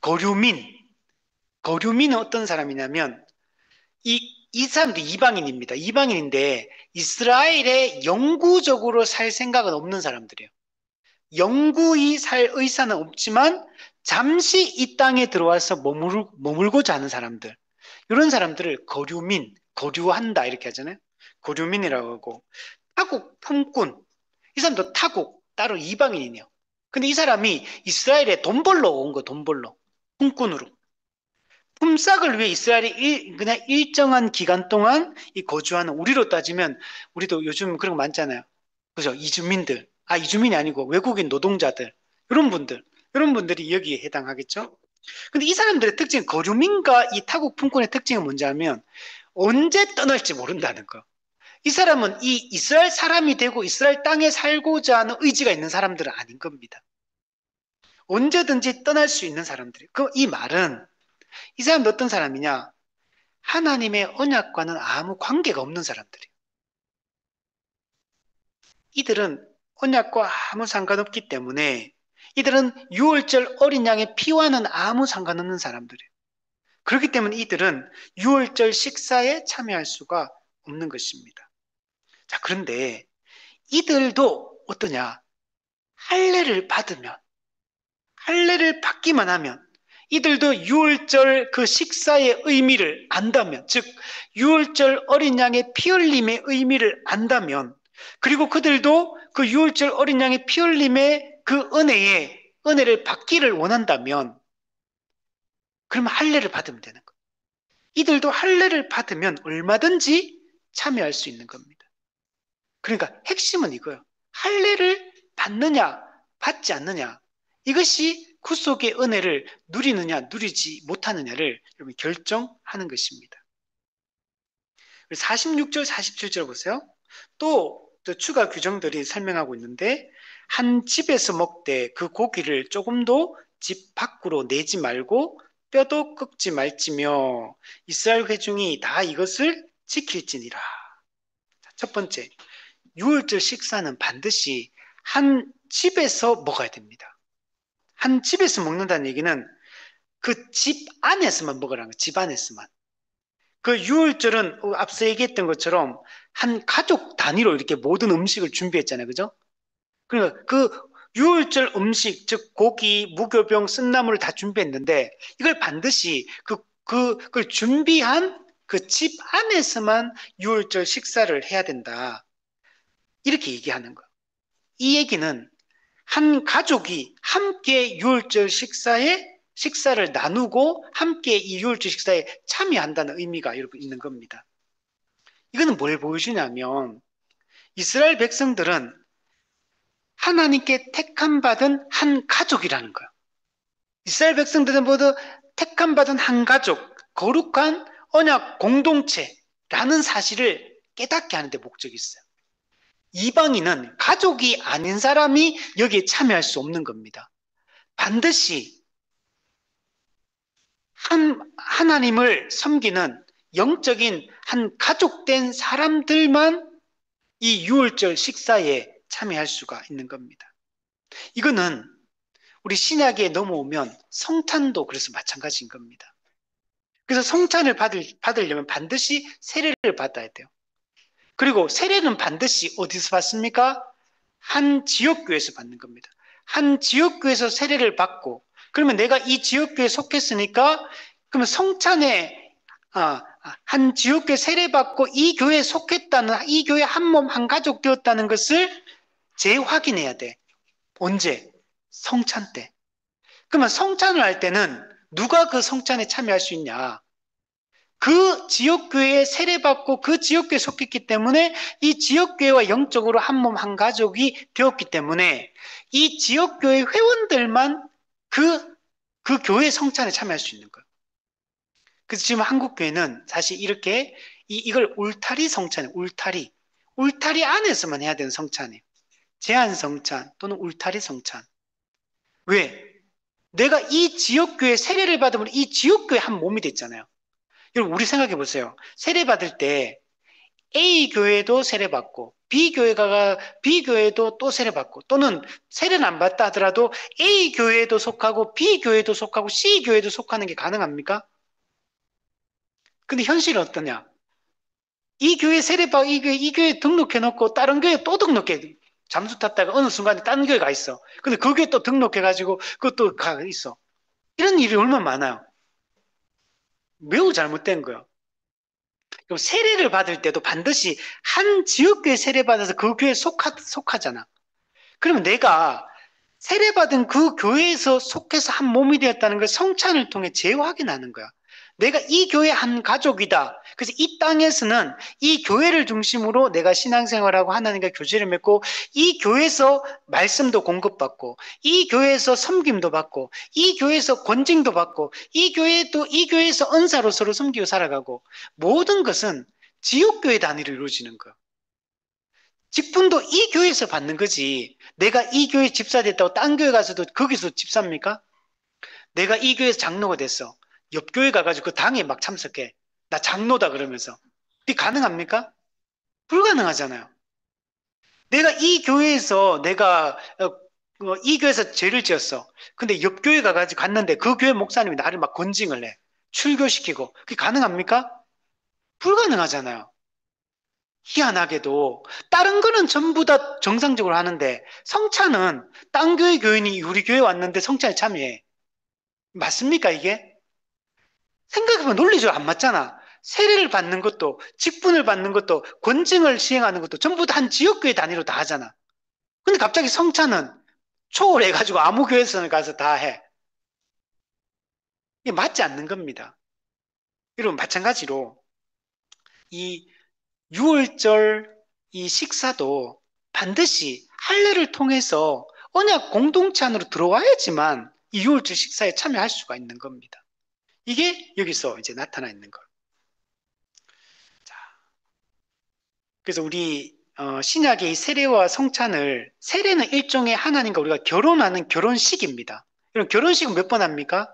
거류민은 어떤 사람이냐면 이 사람도 이방인입니다. 이방인인데 이스라엘에 영구적으로 살 생각은 없는 사람들이에요. 영구히 살 의사는 없지만 잠시 이 땅에 들어와서 머물고자 하는 사람들. 이런 사람들을 거류한다 이렇게 하잖아요. 거류민이라고 하고 타국 품꾼. 이 사람도 타국 따로 이방인이네요. 근데 이 사람이 이스라엘에 돈 벌러 온 거, 돈 벌러. 품꾼으로. 품삯을 위해 이스라엘이 그냥 일정한 기간 동안 이 거주하는 우리로 따지면 우리도 요즘 그런 거 많잖아요. 그죠? 이주민들. 이주민이 아니고 외국인 노동자들. 이런 분들이 여기에 해당하겠죠? 근데 이 사람들의 특징, 거주민과 이 타국 품꾼의 특징은 뭔지 하면 언제 떠날지 모른다는 거. 이 사람은 이 이스라엘 사람이 되고 이스라엘 땅에 살고자 하는 의지가 있는 사람들은 아닌 겁니다. 언제든지 떠날 수 있는 사람들이에요. 이 말은 이 사람은 어떤 사람이냐? 하나님의 언약과는 아무 관계가 없는 사람들이에요. 이들은 언약과 아무 상관없기 때문에 이들은 유월절 어린 양의 피와는 아무 상관없는 사람들이에요. 그렇기 때문에 이들은 유월절 식사에 참여할 수가 없는 것입니다. 자, 그런데 이들도 어떠냐? 할례를 받기만 하면 이들도 유월절 그 식사의 의미를 안다면, 즉 유월절 어린 양의 피 흘림의 의미를 안다면, 그리고 그들도 그 유월절 어린 양의 피 흘림의 그 은혜를 받기를 원한다면, 그러면 할례를 받으면 되는 거예요. 이들도 할례를 받으면 얼마든지 참여할 수 있는 겁니다. 그러니까 핵심은 이거예요. 할례를 받느냐, 받지 않느냐, 이것이 구속의 은혜를 누리느냐, 누리지 못하느냐를 여러분 결정하는 것입니다. 46절, 47절 보세요. 또 추가 규정들이 설명하고 있는데, 한 집에서 먹되 그 고기를 조금도 집 밖으로 내지 말고 뼈도 꺾지 말지며 이스라엘 회중이 다 이것을 지킬지니라. 첫 번째, 유월절 식사는 반드시 한 집에서 먹어야 됩니다. 한 집에서 먹는다는 얘기는 그 집 안에서만 먹으라는 거예요. 집 안에서만. 그 유월절은 앞서 얘기했던 것처럼 한 가족 단위로 이렇게 모든 음식을 준비했잖아요. 그죠? 그러니까 그 유월절 음식, 즉 고기, 무교병, 쓴나물을 다 준비했는데 이걸 반드시 그걸 준비한 그 집 안에서만 유월절 식사를 해야 된다. 이렇게 얘기하는 거예요. 이 얘기는 한 가족이 함께 유월절 식사를 나누고 함께 이 유월절 식사에 참여한다는 의미가 여러분 있는 겁니다. 이거는 뭘 보여주냐면 이스라엘 백성들은 하나님께 택함받은 한 가족이라는 거예요. 이스라엘 백성들은 모두 택함받은 한 가족, 거룩한 언약 공동체라는 사실을 깨닫게 하는 데 목적이 있어요. 이방인은 가족이 아닌 사람이 여기에 참여할 수 없는 겁니다. 반드시 하나님을 섬기는 영적인 한 가족된 사람들만 이 유월절 식사에 참여할 수가 있는 겁니다. 이거는 우리 신약에 넘어오면 성찬도 그래서 마찬가지인 겁니다. 그래서 성찬을 받으려면 반드시 세례를 받아야 돼요. 그리고 세례는 반드시 어디서 받습니까? 한 지역교회에서 받는 겁니다. 한 지역교회에서 세례를 받고, 그러면 내가 이 지역교회에 속했으니까, 그러면 성찬에 한 지역교회 세례받고 이 교회에 속했다는, 이 교회 한 몸 한 가족 되었다는 것을 재확인해야 돼. 언제? 성찬 때. 그러면 성찬을 할 때는 누가 그 성찬에 참여할 수 있냐? 그 지역교회에 세례받고 그 지역교회에 속했기 때문에 이 지역교회와 영적으로 한 몸 한 가족이 되었기 때문에 이 지역교회 회원들만 그 교회 성찬에 참여할 수 있는 거예요. 그래서 지금 한국교회는 사실 이렇게 이걸 울타리 성찬이에요. 울타리 안에서만 해야 되는 성찬이에요. 제한 성찬 또는 울타리 성찬. 왜? 내가 이 지역교회 세례를 받으면 이 지역교회 한 몸이 됐잖아요. 여러분 우리 생각해 보세요. 세례 받을 때 A 교회도 세례 받고 B교회도 또 세례받고, 또는 세례는 안 받다 하더라도 A교회에도 속하고 B교회에도 속하고 C교회에도 속하는 게 가능합니까? 근데 현실은 어떠냐? 이 교회 등록해놓고 다른 교회 또 등록해. 잠수 탔다가 어느 순간에 다른 교회 가 있어. 근데 그 교회 또 등록해가지고 그것도 가 있어. 이런 일이 얼마나 많아요. 매우 잘못된 거예요. 그럼 세례를 받을 때도 반드시 한 지역교회 세례받아서 그 교회에 속하잖아. 그러면 내가 세례받은 그 교회에서 속해서 한 몸이 되었다는 걸 성찬을 통해 재확인하는 거야. 내가 이 교회 한 가족이다. 그래서 이 땅에서는 이 교회를 중심으로 내가 신앙생활하고 하나님과 교제를 맺고 이 교회에서 말씀도 공급받고 이 교회에서 섬김도 받고 이 교회에서 권징도 받고 이 교회에서 은사로 서로 섬기고 살아가고 모든 것은 지역교회 단위로 이루어지는 거야. 직분도 이 교회에서 받는 거지. 내가 이 교회 집사 됐다고 딴 교회 가서도 거기서 집사입니까? 내가 이 교회에서 장로가 됐어. 옆 교회 가가지고 그 당에 막 참석해. 나 장로다 그러면서. 이게 가능합니까? 불가능하잖아요. 내가 이 교회에서 이 교회에서 죄를 지었어. 근데 옆 교회 가가지고 갔는데 그 교회 목사님이 나를 막 권징을 해. 출교시키고. 그게 가능합니까? 불가능하잖아요. 희한하게도 다른 거는 전부 다 정상적으로 하는데 성찬은 딴 교회 교인이 우리 교회 왔는데 성찬에 참여해. 맞습니까 이게? 생각해보면 논리적으로 안 맞잖아. 세례를 받는 것도 직분을 받는 것도 권증을 시행하는 것도 전부 다 한 지역교회 단위로 다 하잖아. 근데 갑자기 성찬은 초월해가지고 아무 교회에서나 가서 다 해. 이게 맞지 않는 겁니다. 여러분 마찬가지로 이 6월절 이 식사도 반드시 할례를 통해서 언약 공동체 안으로 들어와야지만 이 6월절 식사에 참여할 수가 있는 겁니다. 이게 여기서 이제 나타나 있는 거. 자, 그래서 우리 신약의 이 세례와 성찬을 세례는 일종의 하나님과 우리가 결혼하는 결혼식입니다. 여러분 결혼식은 몇 번 합니까?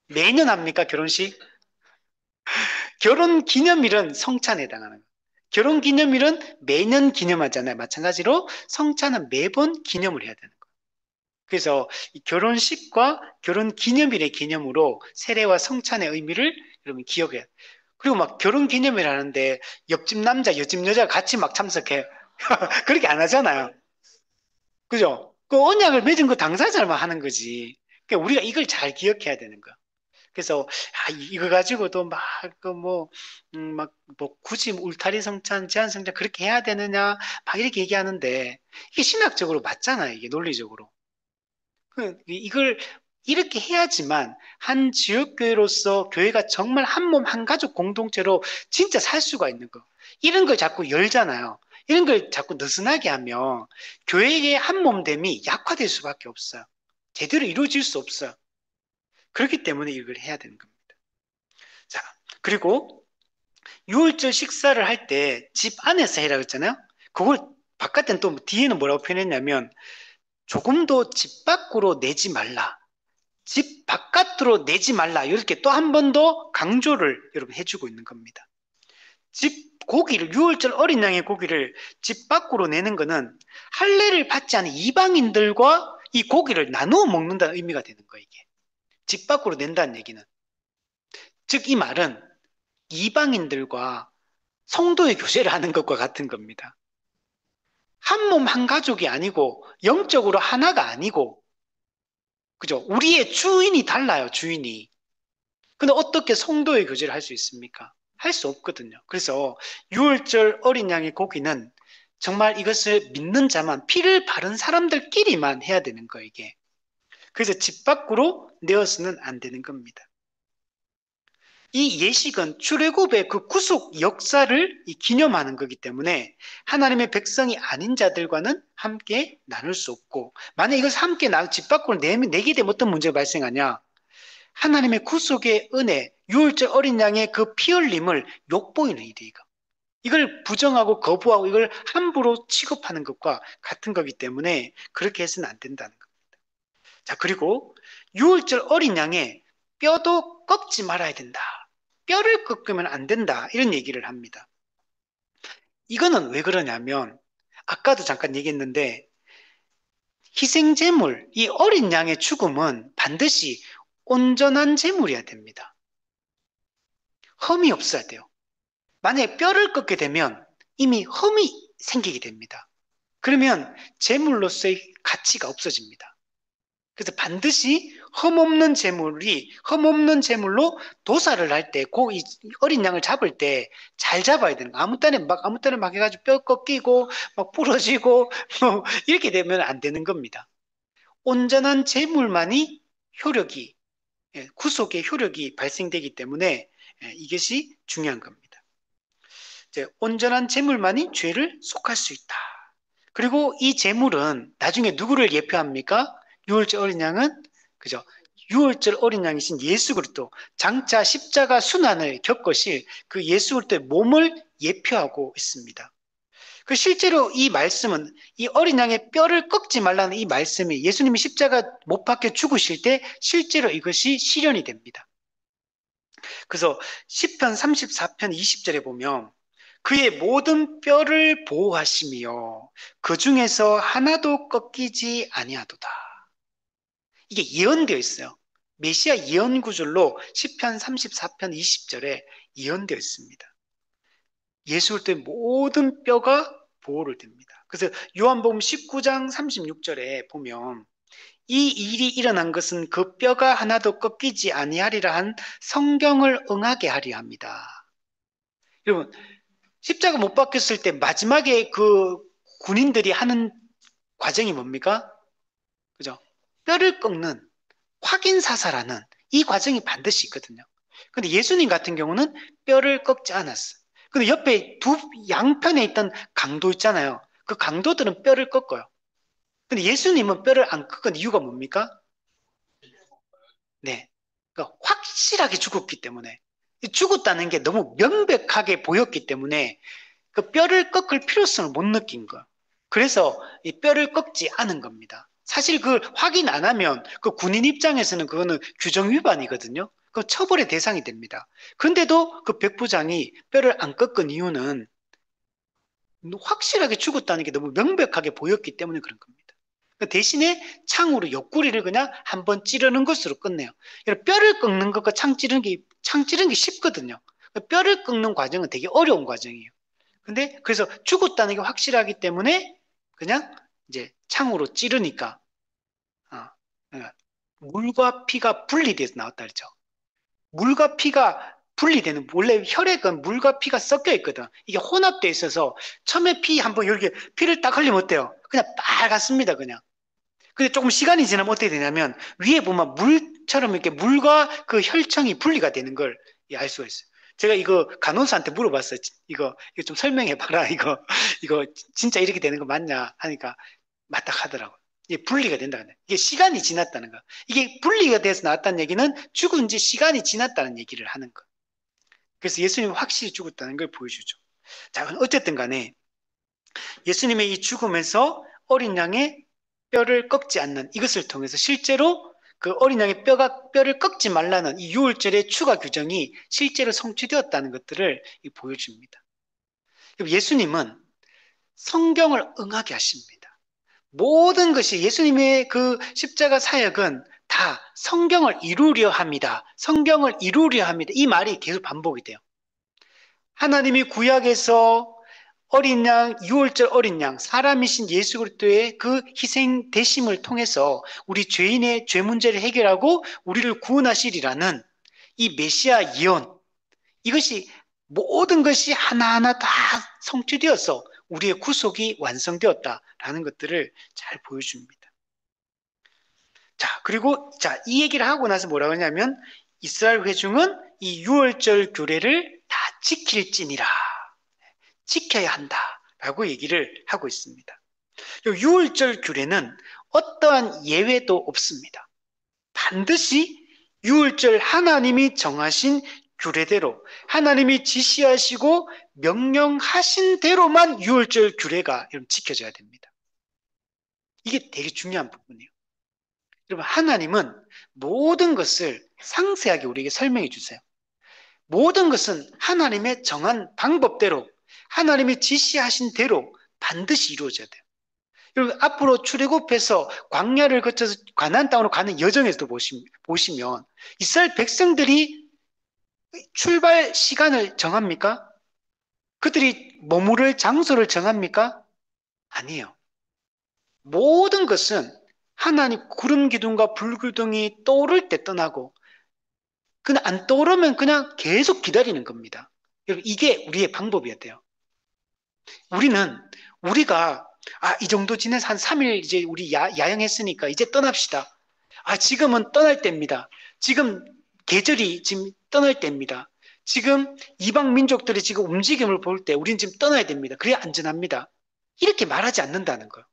매년 합니까 결혼식? 결혼 기념일은 성찬에 해당하는 거예요. 결혼 기념일은 매년 기념하잖아요. 마찬가지로 성찬은 매번 기념을 해야 되는 거예요. 그래서 이 결혼식과 결혼 기념일의 개념으로 세례와 성찬의 의미를 여러분 기억해요. 그리고 막 결혼 기념일 하는데 옆집 남자, 옆집 여자 같이 막 참석해. 그렇게 안 하잖아요. 그죠? 그 언약을 맺은 그 당사자만 하는 거지. 그러니까 우리가 이걸 잘 기억해야 되는 거야. 그래서 이거 가지고도 막 그 뭐 굳이 울타리 성찬, 제한 성찬 그렇게 해야 되느냐 막 이렇게 얘기하는데 이게 신학적으로 맞잖아요. 이게 논리적으로. 이걸 이렇게 해야지만 한 지역교회로서 교회가 정말 한 몸, 한 가족 공동체로 진짜 살 수가 있는 거. 이런 걸 자꾸 열잖아요. 이런 걸 자꾸 느슨하게 하면 교회의 한 몸됨이 약화될 수밖에 없어요. 제대로 이루어질 수 없어요. 그렇기 때문에 이걸 해야 되는 겁니다. 자, 그리고 6월절 식사를 할 때 집 안에서 해라 그랬잖아요. 그걸 바깥엔 또 뒤에는 뭐라고 표현했냐면 조금도 집 밖으로 내지 말라. 집 바깥으로 내지 말라. 이렇게 또 한 번 더 강조를 여러분 해주고 있는 겁니다. 고기를, 6월절 어린 양의 고기를 집 밖으로 내는 것은 할례를 받지 않은 이방인들과 이 고기를 나누어 먹는다는 의미가 되는 거예요, 이게. 집 밖으로 낸다는 얘기는. 즉, 이 말은 이방인들과 성도의 교제를 하는 것과 같은 겁니다. 한 몸, 한 가족이 아니고, 영적으로 하나가 아니고, 그죠? 우리의 주인이 달라요, 주인이. 근데 어떻게 성도의 교제를 할 수 있습니까? 할 수 없거든요. 그래서 6월절 어린 양의 고기는 정말 이것을 믿는 자만, 피를 바른 사람들끼리만 해야 되는 거예요, 이게. 그래서 집 밖으로 내어서는 안 되는 겁니다. 이 예식은 출애굽의 그 구속 역사를 기념하는 거기 때문에 하나님의 백성이 아닌 자들과는 함께 나눌 수 없고, 만약 이것을 함께 집 밖으로 내게 되면 어떤 문제가 발생하냐? 하나님의 구속의 은혜, 유월절 어린 양의 그 피 흘림을 욕보이는 일이 이걸 부정하고 거부하고 이걸 함부로 취급하는 것과 같은 거기 때문에 그렇게 해서는 안 된다는 겁니다. 자, 그리고 유월절 어린 양의 뼈도 꺾지 말아야 된다. 뼈를 꺾으면 안 된다. 이런 얘기를 합니다. 이거는 왜 그러냐면 아까도 잠깐 얘기했는데 희생제물, 이 어린 양의 죽음은 반드시 온전한 제물이어야 됩니다. 흠이 없어야 돼요. 만약에 뼈를 꺾게 되면 이미 흠이 생기게 됩니다. 그러면 제물로서의 가치가 없어집니다. 그래서 반드시 흠없는 제물로 도살을 할 때, 이 어린 양을 잡을 때 잘 잡아야 되는 거. 아무 때나 막 해가지고 뼈 꺾이고, 막 부러지고, 뭐, 이렇게 되면 안 되는 겁니다. 온전한 제물만이 효력이, 구속의 효력이 발생되기 때문에 이것이 중요한 겁니다. 이제 온전한 제물만이 죄를 속할 수 있다. 그리고 이 제물은 나중에 누구를 예표합니까? 유월절 어린 양은 그죠? 유월절 어린 양이신 예수 그리스도, 장차 십자가 순환을 겪으실 그 예수 그리스도의 몸을 예표하고 있습니다. 그 실제로 이 말씀은 이 어린 양의 뼈를 꺾지 말라는 이 말씀이 예수님이 십자가 못 박혀 죽으실 때 실제로 이것이 실현이 됩니다. 그래서 시편 34편 20절에 보면 그의 모든 뼈를 보호하시며 그 중에서 하나도 꺾이지 아니하도다. 이게 예언되어 있어요. 메시아 예언 구절로 시편 34편 20절에 예언되어 있습니다. 예수 그리스도의 모든 뼈가 보호를 됩니다. 그래서 요한복음 19장 36절에 보면 이 일이 일어난 것은 그 뼈가 하나도 꺾이지 아니하리라 한 성경을 응하게 하려 합니다. 여러분, 십자가 못 박혔을 때 마지막에 그 군인들이 하는 과정이 뭡니까? 그죠? 뼈를 꺾는 확인 사살하는 이 과정이 반드시 있거든요. 근데 예수님 같은 경우는 뼈를 꺾지 않았어요. 근데 옆에 두 양편에 있던 강도 있잖아요. 그 강도들은 뼈를 꺾어요. 근데 예수님은 뼈를 안 꺾은 이유가 뭡니까? 네. 그러니까 확실하게 죽었기 때문에. 죽었다는 게 너무 명백하게 보였기 때문에 그 뼈를 꺾을 필요성을 못 느낀 거예요. 그래서 이 뼈를 꺾지 않은 겁니다. 사실 그 확인 안 하면 그 군인 입장에서는 그거는 규정 위반이거든요. 그 처벌의 대상이 됩니다. 그런데도 그 백부장이 뼈를 안 꺾은 이유는 확실하게 죽었다는 게 너무 명백하게 보였기 때문에 그런 겁니다. 그 대신에 창으로 옆구리를 그냥 한번 찌르는 것으로 끝내요. 뼈를 꺾는 것과 창 찌르는 게 쉽거든요. 뼈를 꺾는 과정은 되게 어려운 과정이에요. 근데 그래서 죽었다는 게 확실하기 때문에 그냥 이제 창으로 찌르니까 그러니까 물과 피가 분리돼서 나왔다 그랬죠. 물과 피가 분리되는 원래 혈액은 물과 피가 섞여 있거든. 이게 혼합돼 있어서 처음에 피 한번 이렇게 피를 딱 흘리면 어때요? 그냥 빨갛습니다, 그냥. 근데 조금 시간이 지나면 어떻게 되냐면 위에 보면 물처럼 이렇게 물과 그 혈청이 분리가 되는 걸 알 수가 있어요. 제가 이거 간호사한테 물어봤어요. 이거 좀 설명해 봐라. 이거 진짜 이렇게 되는 거 맞냐 하니까 맞다 하더라고요. 이게 분리가 된다. 이게 시간이 지났다는 거. 이게 분리가 돼서 나왔다는 얘기는 죽은 지 시간이 지났다는 얘기를 하는 거. 그래서 예수님이 확실히 죽었다는 걸 보여주죠. 자, 어쨌든 간에 예수님의 이 죽음에서 어린 양의 뼈를 꺾지 않는 이것을 통해서 실제로 그 어린 양의 뼈를 꺾지 말라는 이 유월절의 추가 규정이 실제로 성취되었다는 것들을 보여줍니다. 예수님은 성경을 응하게 하십니다. 모든 것이 예수님의 그 십자가 사역은 다 성경을 이루려 합니다. 성경을 이루려 합니다. 이 말이 계속 반복이 돼요. 하나님이 구약에서 어린 양, 유월절 어린 양, 사람이신 예수 그리스도의 그 희생 대심을 통해서 우리 죄인의 죄 문제를 해결하고 우리를 구원하시리라는 이 메시아 예언, 이것이 모든 것이 하나하나 다 성취되어서 우리의 구속이 완성되었다라는 것들을 잘 보여줍니다. 자, 그리고 이 얘기를 하고 나서 뭐라고 하냐면 이스라엘 회중은 이 유월절 규례를 다 지킬지니라. 지켜야 한다라고 얘기를 하고 있습니다. 유월절 규례는 어떠한 예외도 없습니다. 반드시 유월절 하나님이 정하신 규례대로 하나님이 지시하시고 명령하신 대로만 유월절 규례가 지켜져야 됩니다. 이게 되게 중요한 부분이에요. 여러분, 하나님은 모든 것을 상세하게 우리에게 설명해 주세요. 모든 것은 하나님의 정한 방법대로 하나님이 지시하신 대로 반드시 이루어져야 돼요. 여러분, 앞으로 출애굽해서 광야를 거쳐서 가나안 땅으로 가는 여정에서도 보시면 이스라엘 백성들이 출발 시간을 정합니까? 그들이 머무를 장소를 정합니까? 아니에요. 모든 것은 하나님 구름 기둥과 불 기둥이 떠오를 때 떠나고 그냥 안 떠오르면 그냥 계속 기다리는 겁니다. 여러분, 이게 우리의 방법이어야 돼요. 우리가 이 정도 지내서 한 3일 이제 우리 야영했으니까 이제 떠납시다. 지금은 떠날 때입니다. 지금 계절이 지금 떠날 때입니다. 지금 이방 민족들이 지금 움직임을 볼 때 우리는 지금 떠나야 됩니다. 그래야 안전합니다. 이렇게 말하지 않는다는 거예요.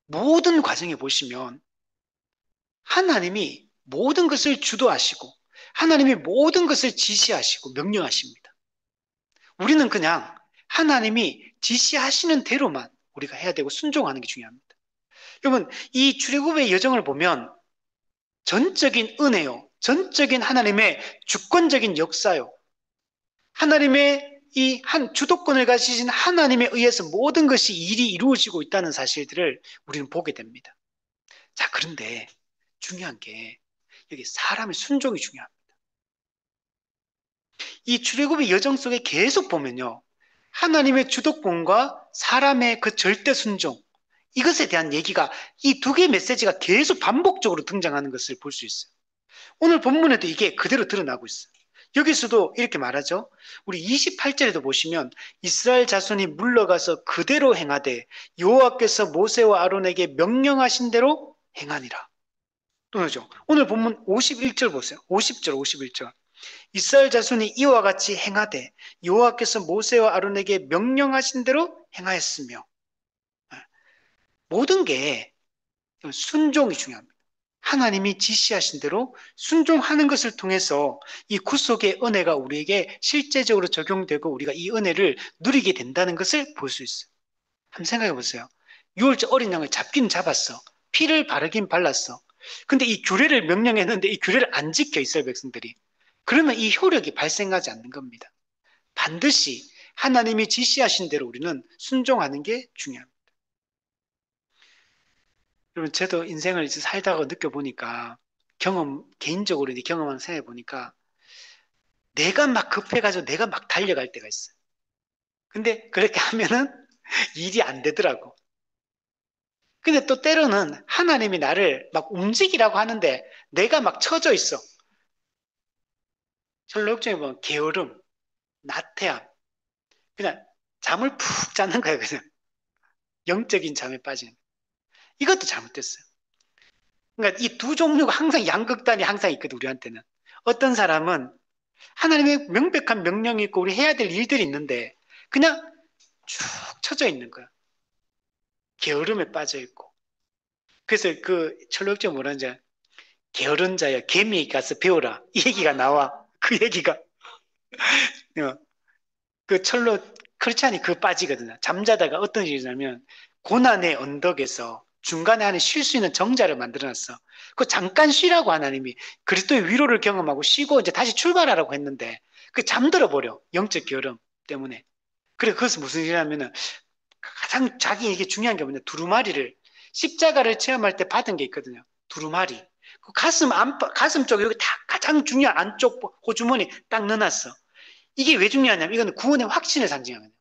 모든 과정에 보시면 하나님이 모든 것을 주도하시고 하나님이 모든 것을 지시하시고 명령하십니다. 우리는 그냥 하나님이 지시하시는 대로만 우리가 해야 되고 순종하는 게 중요합니다. 여러분, 이 출애굽의 여정을 보면 전적인 은혜요, 전적인 하나님의 주권적인 역사요, 하나님의 이 한 주도권을 가지신 하나님에 의해서 모든 것이 일이 이루어지고 있다는 사실들을 우리는 보게 됩니다. 자, 그런데 중요한 게 여기 사람의 순종이 중요합니다. 이 출애굽의 여정 속에 계속 보면요, 하나님의 주도권과 사람의 그 절대 순종, 이것에 대한 얘기가 이 두 개의 메시지가 계속 반복적으로 등장하는 것을 볼 수 있어요. 오늘 본문에도 이게 그대로 드러나고 있어요. 여기서도 이렇게 말하죠. 우리 28절에도 보시면 이스라엘 자손이 물러가서 그대로 행하되 여호와께서 모세와 아론에게 명령하신 대로 행하니라. 또 그러죠. 오늘 본문 51절 보세요. 50절, 51절. 이스라엘 자손이 이와 같이 행하되 여호와께서 모세와 아론에게 명령하신 대로 행하였으며, 모든 게 순종이 중요합니다. 하나님이 지시하신 대로 순종하는 것을 통해서 이 구속의 은혜가 우리에게 실제적으로 적용되고 우리가 이 은혜를 누리게 된다는 것을 볼 수 있어요. 한번 생각해 보세요. 6월절 어린 양을 잡긴 잡았어. 피를 바르긴 발랐어. 근데 이 규례를 명령했는데 이 규례를 안 지켜, 이스라엘 백성들이. 그러면 이 효력이 발생하지 않는 겁니다. 반드시 하나님이 지시하신 대로 우리는 순종하는 게 중요합니다. 여러분, 저도 인생을 이제 살다가 느껴보니까 개인적으로 이제 경험한 생각해 보니까 내가 막 급해가지고 내가 막 달려갈 때가 있어요. 근데 그렇게 하면은 일이 안 되더라고. 근데 또 때로는 하나님이 나를 막 움직이라고 하는데 내가 막 처져 있어. 철로역정에 보면 게으름, 나태함, 그냥 잠을 푹 자는 거예요. 그냥 영적인 잠에 빠지는. 이것도 잘못됐어요. 그러니까 이 두 종류가 항상 양극단이 항상 있거든, 우리한테는. 어떤 사람은 하나님의 명백한 명령이 있고 우리 해야 될 일들이 있는데 그냥 쭉 처져 있는 거야. 게으름에 빠져 있고. 그래서 그 철로역정 뭐라는지 게으른 자야 개미에 가서 배우라 이 얘기가 나와. 그 얘기가 그 철로 크리스찬이 그 빠지거든요. 잠자다가 어떤 일이 냐면 고난의 언덕에서 중간에 하는 쉴 수 있는 정자를 만들어놨어. 그 잠깐 쉬라고 하나님이 그리스도의 위로를 경험하고 쉬고 이제 다시 출발하라고 했는데 그 잠들어 버려. 영적 게으름 때문에. 그래 그것은 무슨 일이냐면은 가장 자기에게 중요한 게 뭐냐, 두루마리를 십자가를 체험할 때 받은 게 있거든요. 두루마리. 그 가슴 쪽에 여기 다 가장 중요한 안쪽 호주머니 딱 넣어놨어. 이게 왜 중요하냐면 이거는 구원의 확신을 상징하거든요.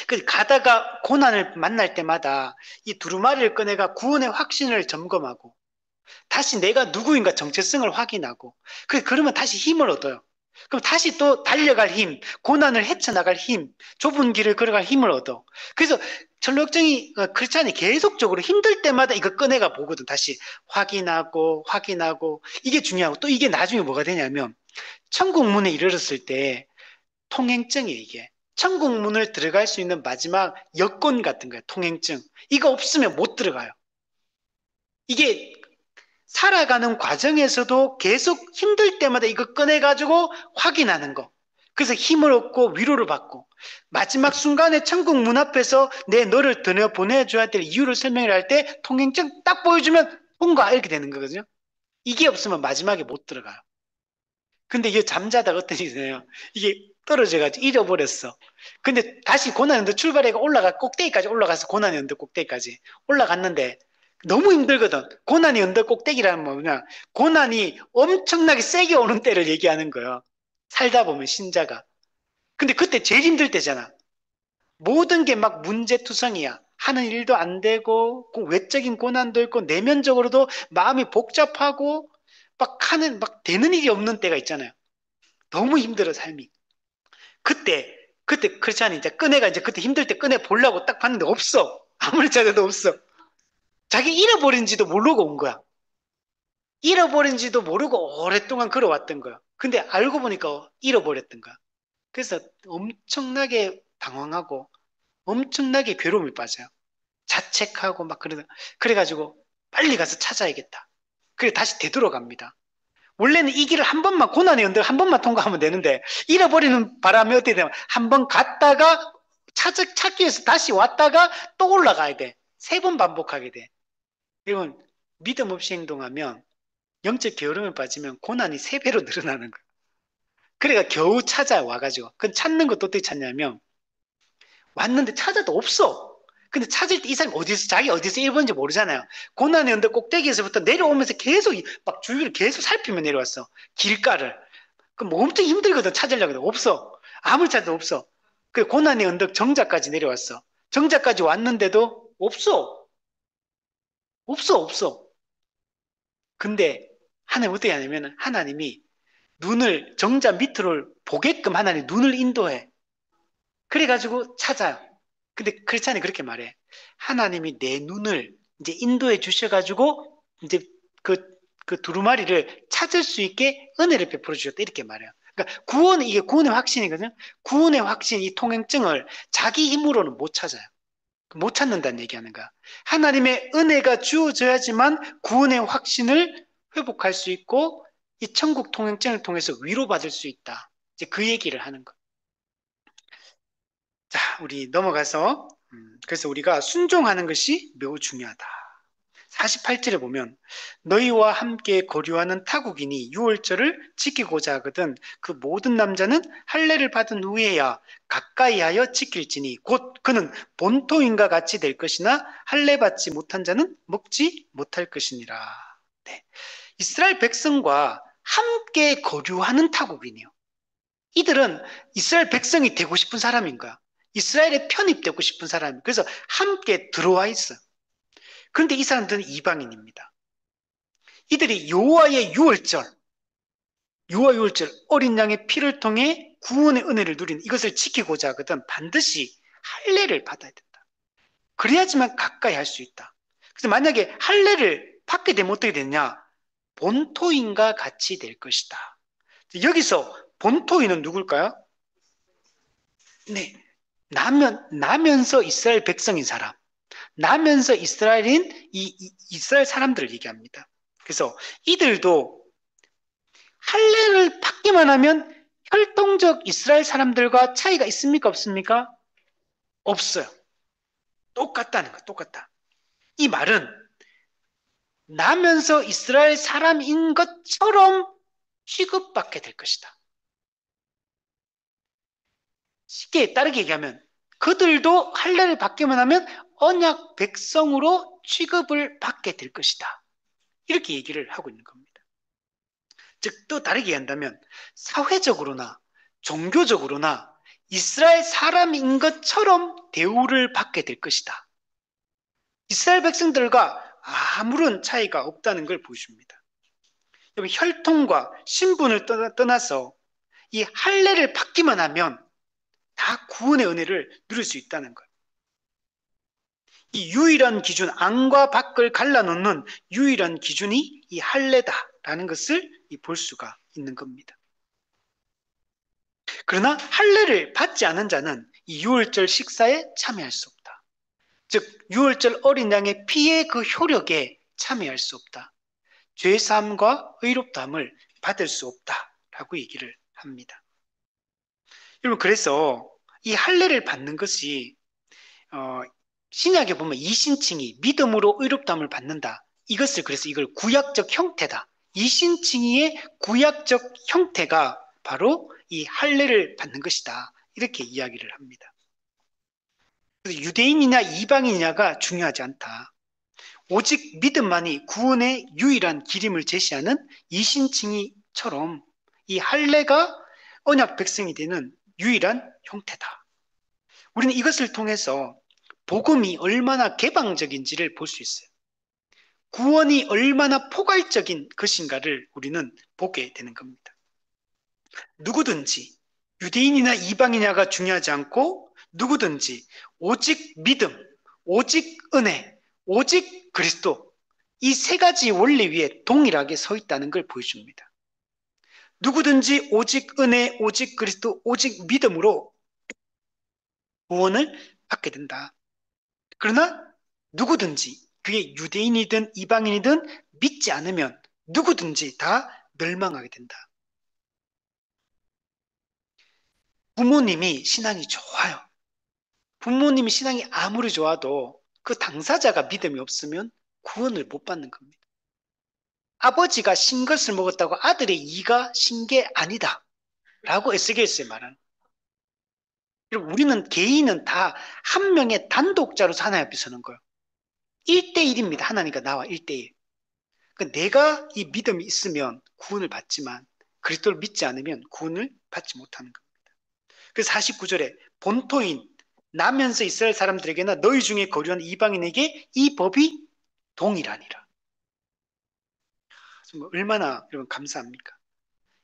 그 가다가 고난을 만날 때마다 이 두루마리를 꺼내가 구원의 확신을 점검하고 다시 내가 누구인가 정체성을 확인하고 그러면 다시 힘을 얻어요. 그럼 다시 또 달려갈 힘, 고난을 헤쳐나갈 힘, 좁은 길을 걸어갈 힘을 얻어. 그래서 전력정이 크리스찬이 계속적으로 힘들 때마다 이거 꺼내가 보거든. 다시 확인하고 이게 중요하고 또 이게 나중에 뭐가 되냐면 천국 문에 이르렀을 때 통행증이에요, 이게. 천국 문을 들어갈 수 있는 마지막 여권 같은 거예요, 통행증. 이거 없으면 못 들어가요. 이게 살아가는 과정에서도 계속 힘들 때마다 이거 꺼내가지고 확인하는 거. 그래서 힘을 얻고 위로를 받고 마지막 순간에 천국 문 앞에서 너를 보내줘야 될 이유를 설명을 할 때 통행증 딱 보여주면 통과 이렇게 되는 거거든요. 이게 없으면 마지막에 못 들어가요. 근데 이게 잠자다가 어떤 일이 있어요. 이게 떨어져가지고 잃어버렸어. 근데 다시 고난의 언덕 출발해가 꼭대기까지 올라가서 고난의 언덕 꼭대기까지 올라갔는데 너무 힘들거든. 고난의 언덕 꼭대기라는 뭐냐? 고난이 엄청나게 세게 오는 때를 얘기하는 거야. 살다 보면 신자가. 근데 그때 제일 힘들 때잖아. 모든 게 막 문제투성이야. 하는 일도 안 되고, 외적인 고난도 있고, 내면적으로도 마음이 복잡하고, 막 되는 일이 없는 때가 있잖아요. 너무 힘들어, 삶이. 그때 크리스찬이 이제 끄내가 이제 그때 힘들 때 끄내 보려고 딱 봤는데 없어. 아무리 찾아도 없어. 자기 잃어버린지도 모르고 온 거야. 잃어버린지도 모르고 오랫동안 걸어왔던 거야. 근데 알고 보니까 잃어버렸던 거야. 그래서 엄청나게 당황하고 엄청나게 괴로움에 빠져요. 자책하고 막 그래가지고 빨리 가서 찾아야겠다. 그래 다시 되돌아갑니다. 원래는 이 길을 한 번만 고난의 언덕 한 번만 통과하면 되는데 잃어버리는 바람에 어떻게 되면 한 번 갔다가 찾기 위해서 다시 왔다가 또 올라가야 돼. 세 번 반복하게 돼. 이건 믿음 없이 행동하면 영적 게으름에 빠지면 고난이 세 배로 늘어나는 거야. 그래가 겨우 찾아와가지고 그 찾는 것도 어떻게 찾냐면 왔는데 찾아도 없어. 근데 찾을 때 이 사람이 자기 어디서 일본인지 모르잖아요. 고난의 언덕 꼭대기에서부터 내려오면서 계속 막 주위를 계속 살피며 내려왔어. 길가를. 그럼 뭐 엄청 힘들거든, 찾으려고. 없어. 아무리 찾아도 없어. 그 고난의 언덕 정자까지 내려왔어. 정자까지 왔는데도 없어. 없어. 근데 하나님 어떻게 하냐면 하나님이 눈을 정자 밑으로 보게끔 하나님 눈을 인도해. 그래가지고 찾아요. 근데 크리스찬이 그렇게 말해. 하나님이 내 눈을 이제 인도해 주셔가지고 이제 그, 그 두루마리를 찾을 수 있게 은혜를 베풀어 주셨다. 이렇게 말해요. 그러니까 이게 구원의 확신이거든요. 구원의 확신, 이 통행증을 자기 힘으로는 못 찾아요. 못 찾는다는 얘기하는 거야. 하나님의 은혜가 주어져야지만 구원의 확신을 회복할 수 있고 이 천국 통행증을 통해서 위로받을 수 있다. 이제 그 얘기를 하는 거. 자, 우리 넘어가서 그래서 우리가 순종하는 것이 매우 중요하다. 48절에 보면 너희와 함께 거류하는 타국인이 유월절을 지키고자 하거든 그 모든 남자는 할례를 받은 후에야 가까이 하여 지킬지니 곧 그는 본토인과 같이 될 것이나 할례 받지 못한 자는 먹지 못할 것이니라. 네. 이스라엘 백성과 함께 거류하는 타국인이요. 이들은 이스라엘 백성이 되고 싶은 사람인 거야. 이스라엘에 편입되고 싶은 사람. 그래서 함께 들어와 있어. 그런데 이 사람들은 이방인입니다. 이들이 여호와의 유월절, 어린 양의 피를 통해 구원의 은혜를 누린 이것을 지키고자 하거든 반드시 할례를 받아야 된다. 그래야지만 가까이 할 수 있다. 그래서 만약에 할례를 받게 되면 어떻게 되냐? 본토인과 같이 될 것이다. 여기서 본토인은 누굴까요? 네. 나면서 이스라엘 백성인 사람. 나면서 이스라엘 사람들을 얘기합니다. 그래서 이들도 할례를 받기만 하면 혈통적 이스라엘 사람들과 차이가 있습니까? 없습니까? 없어요. 똑같다는 거, 똑같다. 이 말은 나면서 이스라엘 사람인 것처럼 취급받게 될 것이다. 쉽게 따르게 얘기하면 그들도 할례를 받기만 하면 언약 백성으로 취급을 받게 될 것이다. 이렇게 얘기를 하고 있는 겁니다. 즉, 또 다르게 얘기한다면 사회적으로나 종교적으로나 이스라엘 사람인 것처럼 대우를 받게 될 것이다. 이스라엘 백성들과 아무런 차이가 없다는 걸 보여줍니다. 여러분, 혈통과 신분을 떠나서 이 할례를 받기만 하면 다 구원의 은혜를 누릴 수 있다는 거예요. 이 유일한 기준, 안과 밖을 갈라놓는 유일한 기준이 이 할례다라는 것을 볼 수가 있는 겁니다. 그러나 할례를 받지 않은 자는 이 유월절 식사에 참여할 수 없다. 즉 유월절 어린 양의 피의 그 효력에 참여할 수 없다. 죄사함과 의롭다함을 받을 수 없다라고 얘기를 합니다. 여러분, 그래서 이 할례를 받는 것이 신약에 보면 이신칭의 믿음으로 의롭다함을 받는다. 그래서 이걸 구약적 형태다. 이신칭의의 구약적 형태가 바로 이 할례를 받는 것이다. 이렇게 이야기를 합니다. 그래서 유대인이냐 이방인이냐가 중요하지 않다. 오직 믿음만이 구원의 유일한 길임을 제시하는 이신칭의처럼 이 할례가 언약 백성이 되는 유일한 형태다. 우리는 이것을 통해서 복음이 얼마나 개방적인지를 볼 수 있어요. 구원이 얼마나 포괄적인 것인가를 우리는 보게 되는 겁니다. 누구든지 유대인이나 이방이냐가 중요하지 않고 누구든지 오직 믿음, 오직 은혜, 오직 그리스도 이 세 가지 원리 위에 동일하게 서 있다는 걸 보여줍니다. 누구든지 오직 은혜, 오직 그리스도, 오직 믿음으로 구원을 받게 된다. 그러나 누구든지 그게 유대인이든 이방인이든 믿지 않으면 누구든지 다 멸망하게 된다. 부모님이 신앙이 좋아요. 부모님이 신앙이 아무리 좋아도 그 당사자가 믿음이 없으면 구원을 못 받는 겁니다. 아버지가 신 것을 먹었다고 아들의 이가 신 게 아니다. 라고 에스겔서에 말하는. 우리는 개인은 다 한 명의 단독자로 하나님 앞에 서는 거예요. 1대1입니다. 하나님과 나와 1대1. 그러니까 내가 이 믿음이 있으면 구원을 받지만 그리스도를 믿지 않으면 구원을 받지 못하는 겁니다. 그래서 49절에 본토인 나면서 이스라엘 사람들에게나 너희 중에 거류한 이방인에게 이 법이 동일하니라. 정말 얼마나 여러분 감사합니까?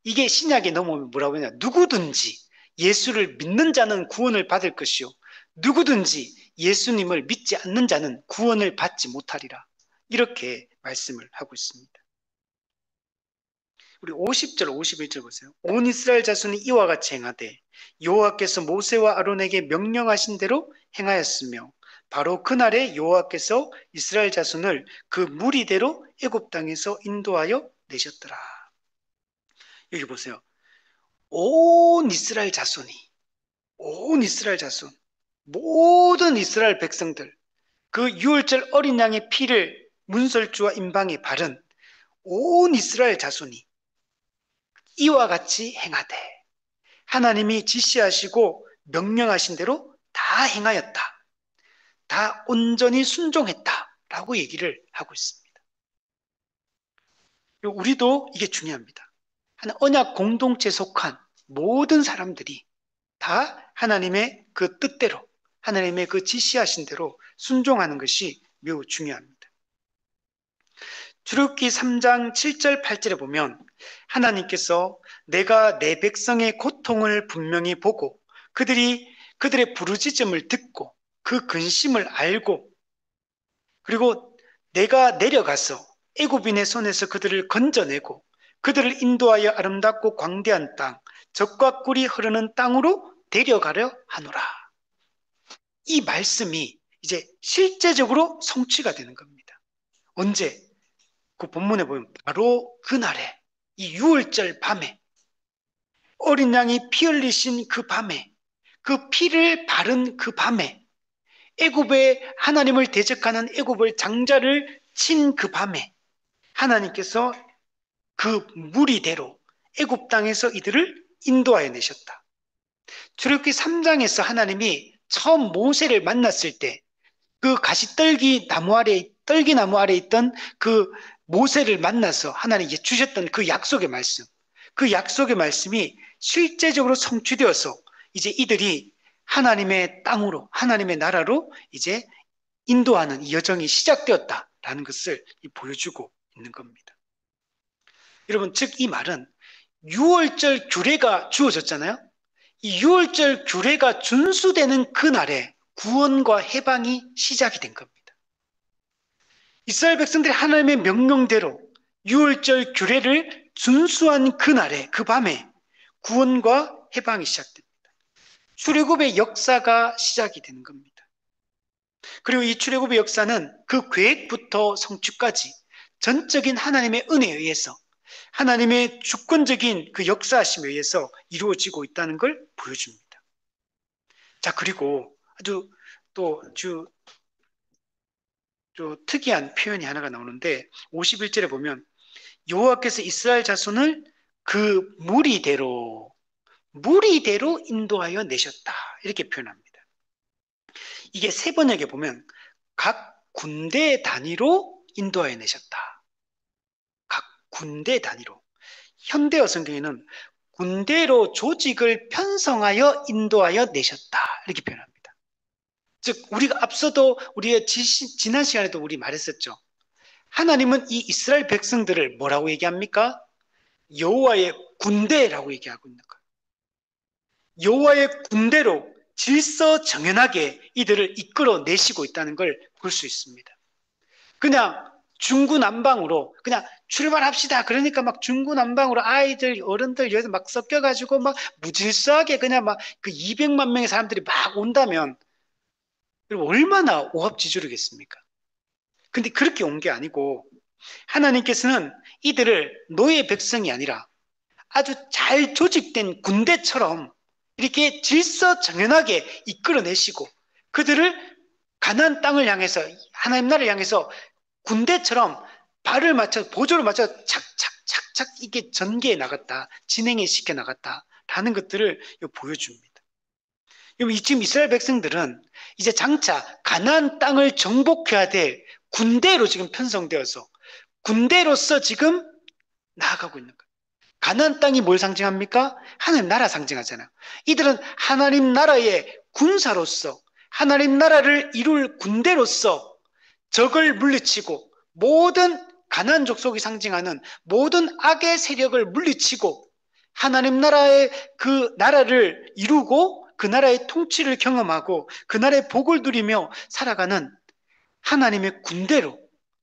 이게 신약에 넘어오면 뭐라고 하냐? 누구든지 예수를 믿는 자는 구원을 받을 것이요. 누구든지 예수님을 믿지 않는 자는 구원을 받지 못하리라. 이렇게 말씀을 하고 있습니다. 우리 50절, 51절 보세요. 온 이스라엘 자손이 이와 같이 행하되 여호와께서 모세와 아론에게 명령하신 대로 행하였으며 바로 그날에 여호와께서 이스라엘 자손을 그 무리대로 애굽 땅에서 인도하여 내셨더라. 여기 보세요. 온 이스라엘 자손이 온 이스라엘 자손 모든 이스라엘 백성들 그 유월절 어린 양의 피를 문설주와 임방에 바른 온 이스라엘 자손이 이와 같이 행하되 하나님이 지시하시고 명령하신 대로 다 행하였다. 다 온전히 순종했다. 라고 얘기를 하고 있습니다. 우리도 이게 중요합니다. 하나 언약 공동체에 속한 모든 사람들이 다 하나님의 그 뜻대로 하나님의 그 지시하신 대로 순종하는 것이 매우 중요합니다. 출애굽기 3장 7절 8절에 보면 하나님께서 내가 내 백성의 고통을 분명히 보고 그들의 부르짖음을 듣고 그 근심을 알고 그리고 내가 내려가서 애굽인의 손에서 그들을 건져내고 그들을 인도하여 아름답고 광대한 땅 젖과 꿀이 흐르는 땅으로 데려가려 하노라. 이 말씀이 이제 실제적으로 성취가 되는 겁니다. 언제? 그 본문에 보면 바로 그날에 이 유월절 밤에 어린 양이 피 흘리신 그 밤에 그 피를 바른 그 밤에 애굽에 하나님을 대적하는 애굽을 장자를 친 그 밤에 하나님께서 그 무리대로 애굽 땅에서 이들을 인도하여 내셨다. 출애굽기 3장에서 하나님이 처음 모세를 만났을 때 그 가시떨기 나무 아래 있던 그 모세를 만나서 하나님이 주셨던 그 약속의 말씀, 그 약속의 말씀이 실제적으로 성취되어서 이제 이들이 하나님의 땅으로, 하나님의 나라로 이제 인도하는 이 여정이 시작되었다라는 것을 보여주고 있는 겁니다. 여러분, 즉 이 말은 유월절 규례가 주어졌잖아요. 이 유월절 규례가 준수되는 그날에 구원과 해방이 시작이 된 겁니다. 이스라엘 백성들이 하나님의 명령대로 유월절 규례를 준수한 그날에 그 밤에 구원과 해방이 시작됩니다. 출애굽의 역사가 시작이 되는 겁니다. 그리고 이 출애굽의 역사는 그 계획부터 성취까지 전적인 하나님의 은혜에 의해서 하나님의 주권적인 그 역사하심에 의해서 이루어지고 있다는 걸 보여줍니다. 자, 그리고 아주 또 특이한 표현이 하나가 나오는데 51절에 보면 여호와께서 이스라엘 자손을 그 무리대로 인도하여 내셨다. 이렇게 표현합니다. 이게 세 번역에 보면 각 군대 단위로 인도하여 내셨다. 각 군대 단위로. 현대어 성경에는 군대로 조직을 편성하여 인도하여 내셨다. 이렇게 표현합니다. 즉 우리가 앞서도 우리의 지난 시간에도 우리 말했었죠. 하나님은 이 이스라엘 백성들을 뭐라고 얘기합니까? 여호와의 군대라고 얘기하고 있는 거예요. 여호와의 군대로 질서정연하게 이들을 이끌어내시고 있다는 걸 볼 수 있습니다. 그냥 중구난방으로 그냥 출발합시다. 그러니까 막 중구난방으로 아이들, 어른들 여기서 막 섞여가지고 막 무질서하게 그냥 막 그 200만 명의 사람들이 막 온다면 얼마나 오합지졸이겠습니까? 근데 그렇게 온 게 아니고 하나님께서는 이들을 노예 백성이 아니라 아주 잘 조직된 군대처럼 이렇게 질서정연하게 이끌어내시고 그들을 가나안 땅을 향해서 하나님 나라를 향해서 군대처럼 발을 맞춰 보조를 맞춰 착착착착 이게 전개해 나갔다, 진행해 시켜 나갔다라는 것들을 보여줍니다. 지금 이스라엘 백성들은 이제 장차 가나안 땅을 정복해야 될 군대로 지금 편성되어서 군대로서 지금 나아가고 있는 거예요. 가나안 땅이 뭘 상징합니까? 하나님 나라 상징하잖아요. 이들은 하나님 나라의 군사로서 하나님 나라를 이룰 군대로서 적을 물리치고 모든 가나안 족속이 상징하는 모든 악의 세력을 물리치고 하나님 나라의 그 나라를 이루고 그 나라의 통치를 경험하고 그 나라의 복을 누리며 살아가는 하나님의 군대로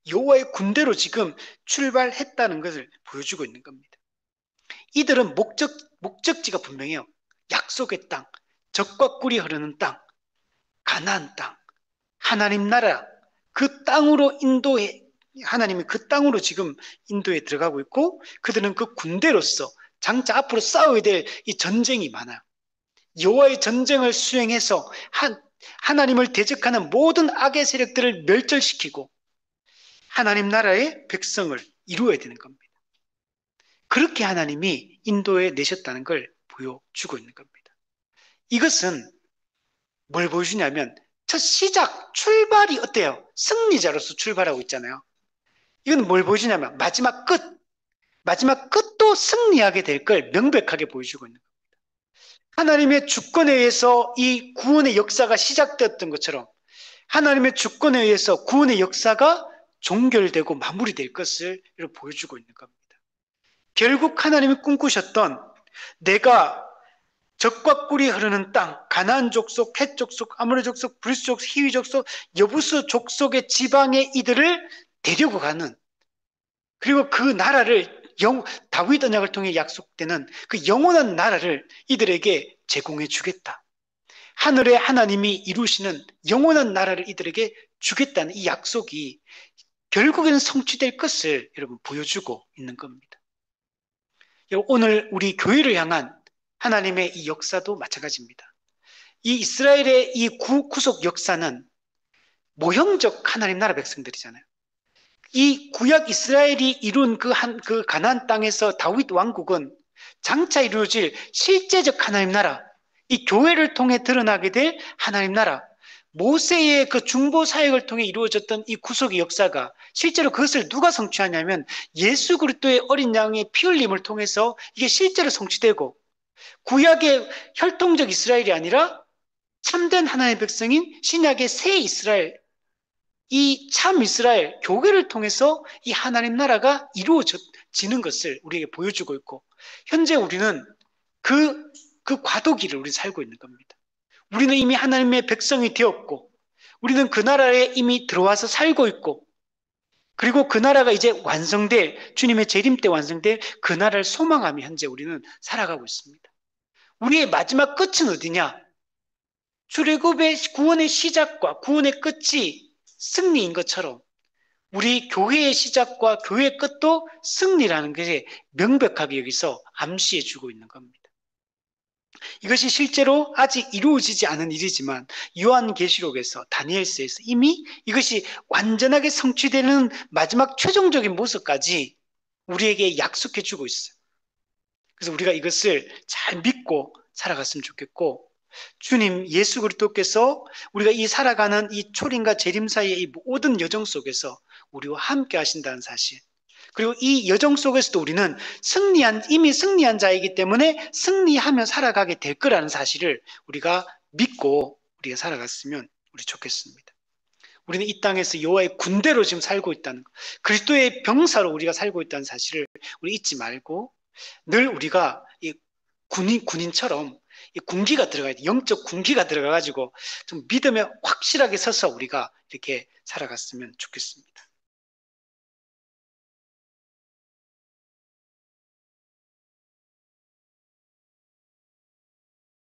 여호와의 군대로 지금 출발했다는 것을 보여주고 있는 겁니다. 이들은 목적지가 분명해요. 약속의 땅, 젖과 꿀이 흐르는 땅, 가나안 땅, 하나님 나라 그 땅으로 하나님이 그 땅으로 지금 인도에 들어가고 있고 그들은 그 군대로서 장차 앞으로 싸워야 될 이 전쟁이 많아요. 여호와의 전쟁을 수행해서 하나님을 대적하는 모든 악의 세력들을 멸절시키고 하나님 나라의 백성을 이루어야 되는 겁니다. 그렇게 하나님이 인도에 내셨다는 걸 보여주고 있는 겁니다. 이것은 뭘 보여주냐면 첫 시작, 출발이 어때요? 승리자로서 출발하고 있잖아요. 이건 뭘 보여주냐면 마지막 끝도 승리하게 될 걸 명백하게 보여주고 있는 겁니다. 하나님의 주권에 의해서 이 구원의 역사가 시작되었던 것처럼 하나님의 주권에 의해서 구원의 역사가 종결되고 마무리될 것을 보여주고 있는 겁니다. 결국 하나님이 꿈꾸셨던 내가 젖과 꿀이 흐르는 땅, 가나안 족속, 헷 족속, 아모리 족속, 브리스 족속, 히위 족속, 여부스 족속의 지방에 이들을 데리고 가는 그리고 그 나라를 다윗 언약을 통해 약속되는 그 영원한 나라를 이들에게 제공해 주겠다. 하늘의 하나님이 이루시는 영원한 나라를 이들에게 주겠다는 이 약속이 결국에는 성취될 것을 여러분 보여주고 있는 겁니다. 오늘 우리 교회를 향한 하나님의 이 역사도 마찬가지입니다. 이 이스라엘의 이 구속 역사는 모형적 하나님 나라 백성들이잖아요. 이 구약 이스라엘이 이룬 그 가나안 땅에서 다윗 왕국은 장차 이루어질 실제적 하나님 나라, 이 교회를 통해 드러나게 될 하나님 나라, 모세의 그 중보 사역을 통해 이루어졌던 이 구속의 역사가 실제로 그것을 누가 성취하냐면 예수 그리스도의 어린 양의 피 흘림을 통해서 이게 실제로 성취되고 구약의 혈통적 이스라엘이 아니라 참된 하나님의 백성인 신약의 새 이스라엘, 이 참 이스라엘 교회를 통해서 이 하나님 나라가 이루어지는 것을 우리에게 보여주고 있고 현재 우리는 그 과도기를 우리 살고 있는 겁니다. 우리는 이미 하나님의 백성이 되었고 우리는 그 나라에 이미 들어와서 살고 있고 그리고 그 나라가 이제 완성될 주님의 재림 때 완성될 그 나라를 소망하며 현재 우리는 살아가고 있습니다. 우리의 마지막 끝은 어디냐? 출애굽의 구원의 시작과 구원의 끝이 승리인 것처럼 우리 교회의 시작과 교회의 끝도 승리라는 것이 명백하게 여기서 암시해 주고 있는 겁니다. 이것이 실제로 아직 이루어지지 않은 일이지만 요한계시록에서 다니엘서에서 이미 이것이 완전하게 성취되는 마지막 최종적인 모습까지 우리에게 약속해 주고 있어요. 그래서 우리가 이것을 잘 믿고 살아갔으면 좋겠고, 주님 예수 그리스도께서 우리가 이 살아가는 이 초림과 재림 사이의 이 모든 여정 속에서 우리와 함께 하신다는 사실, 그리고 이 여정 속에서도 우리는 이미 승리한 자이기 때문에 승리하며 살아가게 될 거라는 사실을 우리가 믿고 우리가 살아갔으면 우리 좋겠습니다. 우리는 이 땅에서 여호와의 군대로 지금 살고 있다는 것, 그리스도의 병사로 우리가 살고 있다는 사실을 우리 잊지 말고 늘 우리가 이 군인처럼 이 군기가 들어가야 돼. 영적 군기가 들어가가지고 좀 믿음에 확실하게 서서 우리가 이렇게 살아갔으면 좋겠습니다.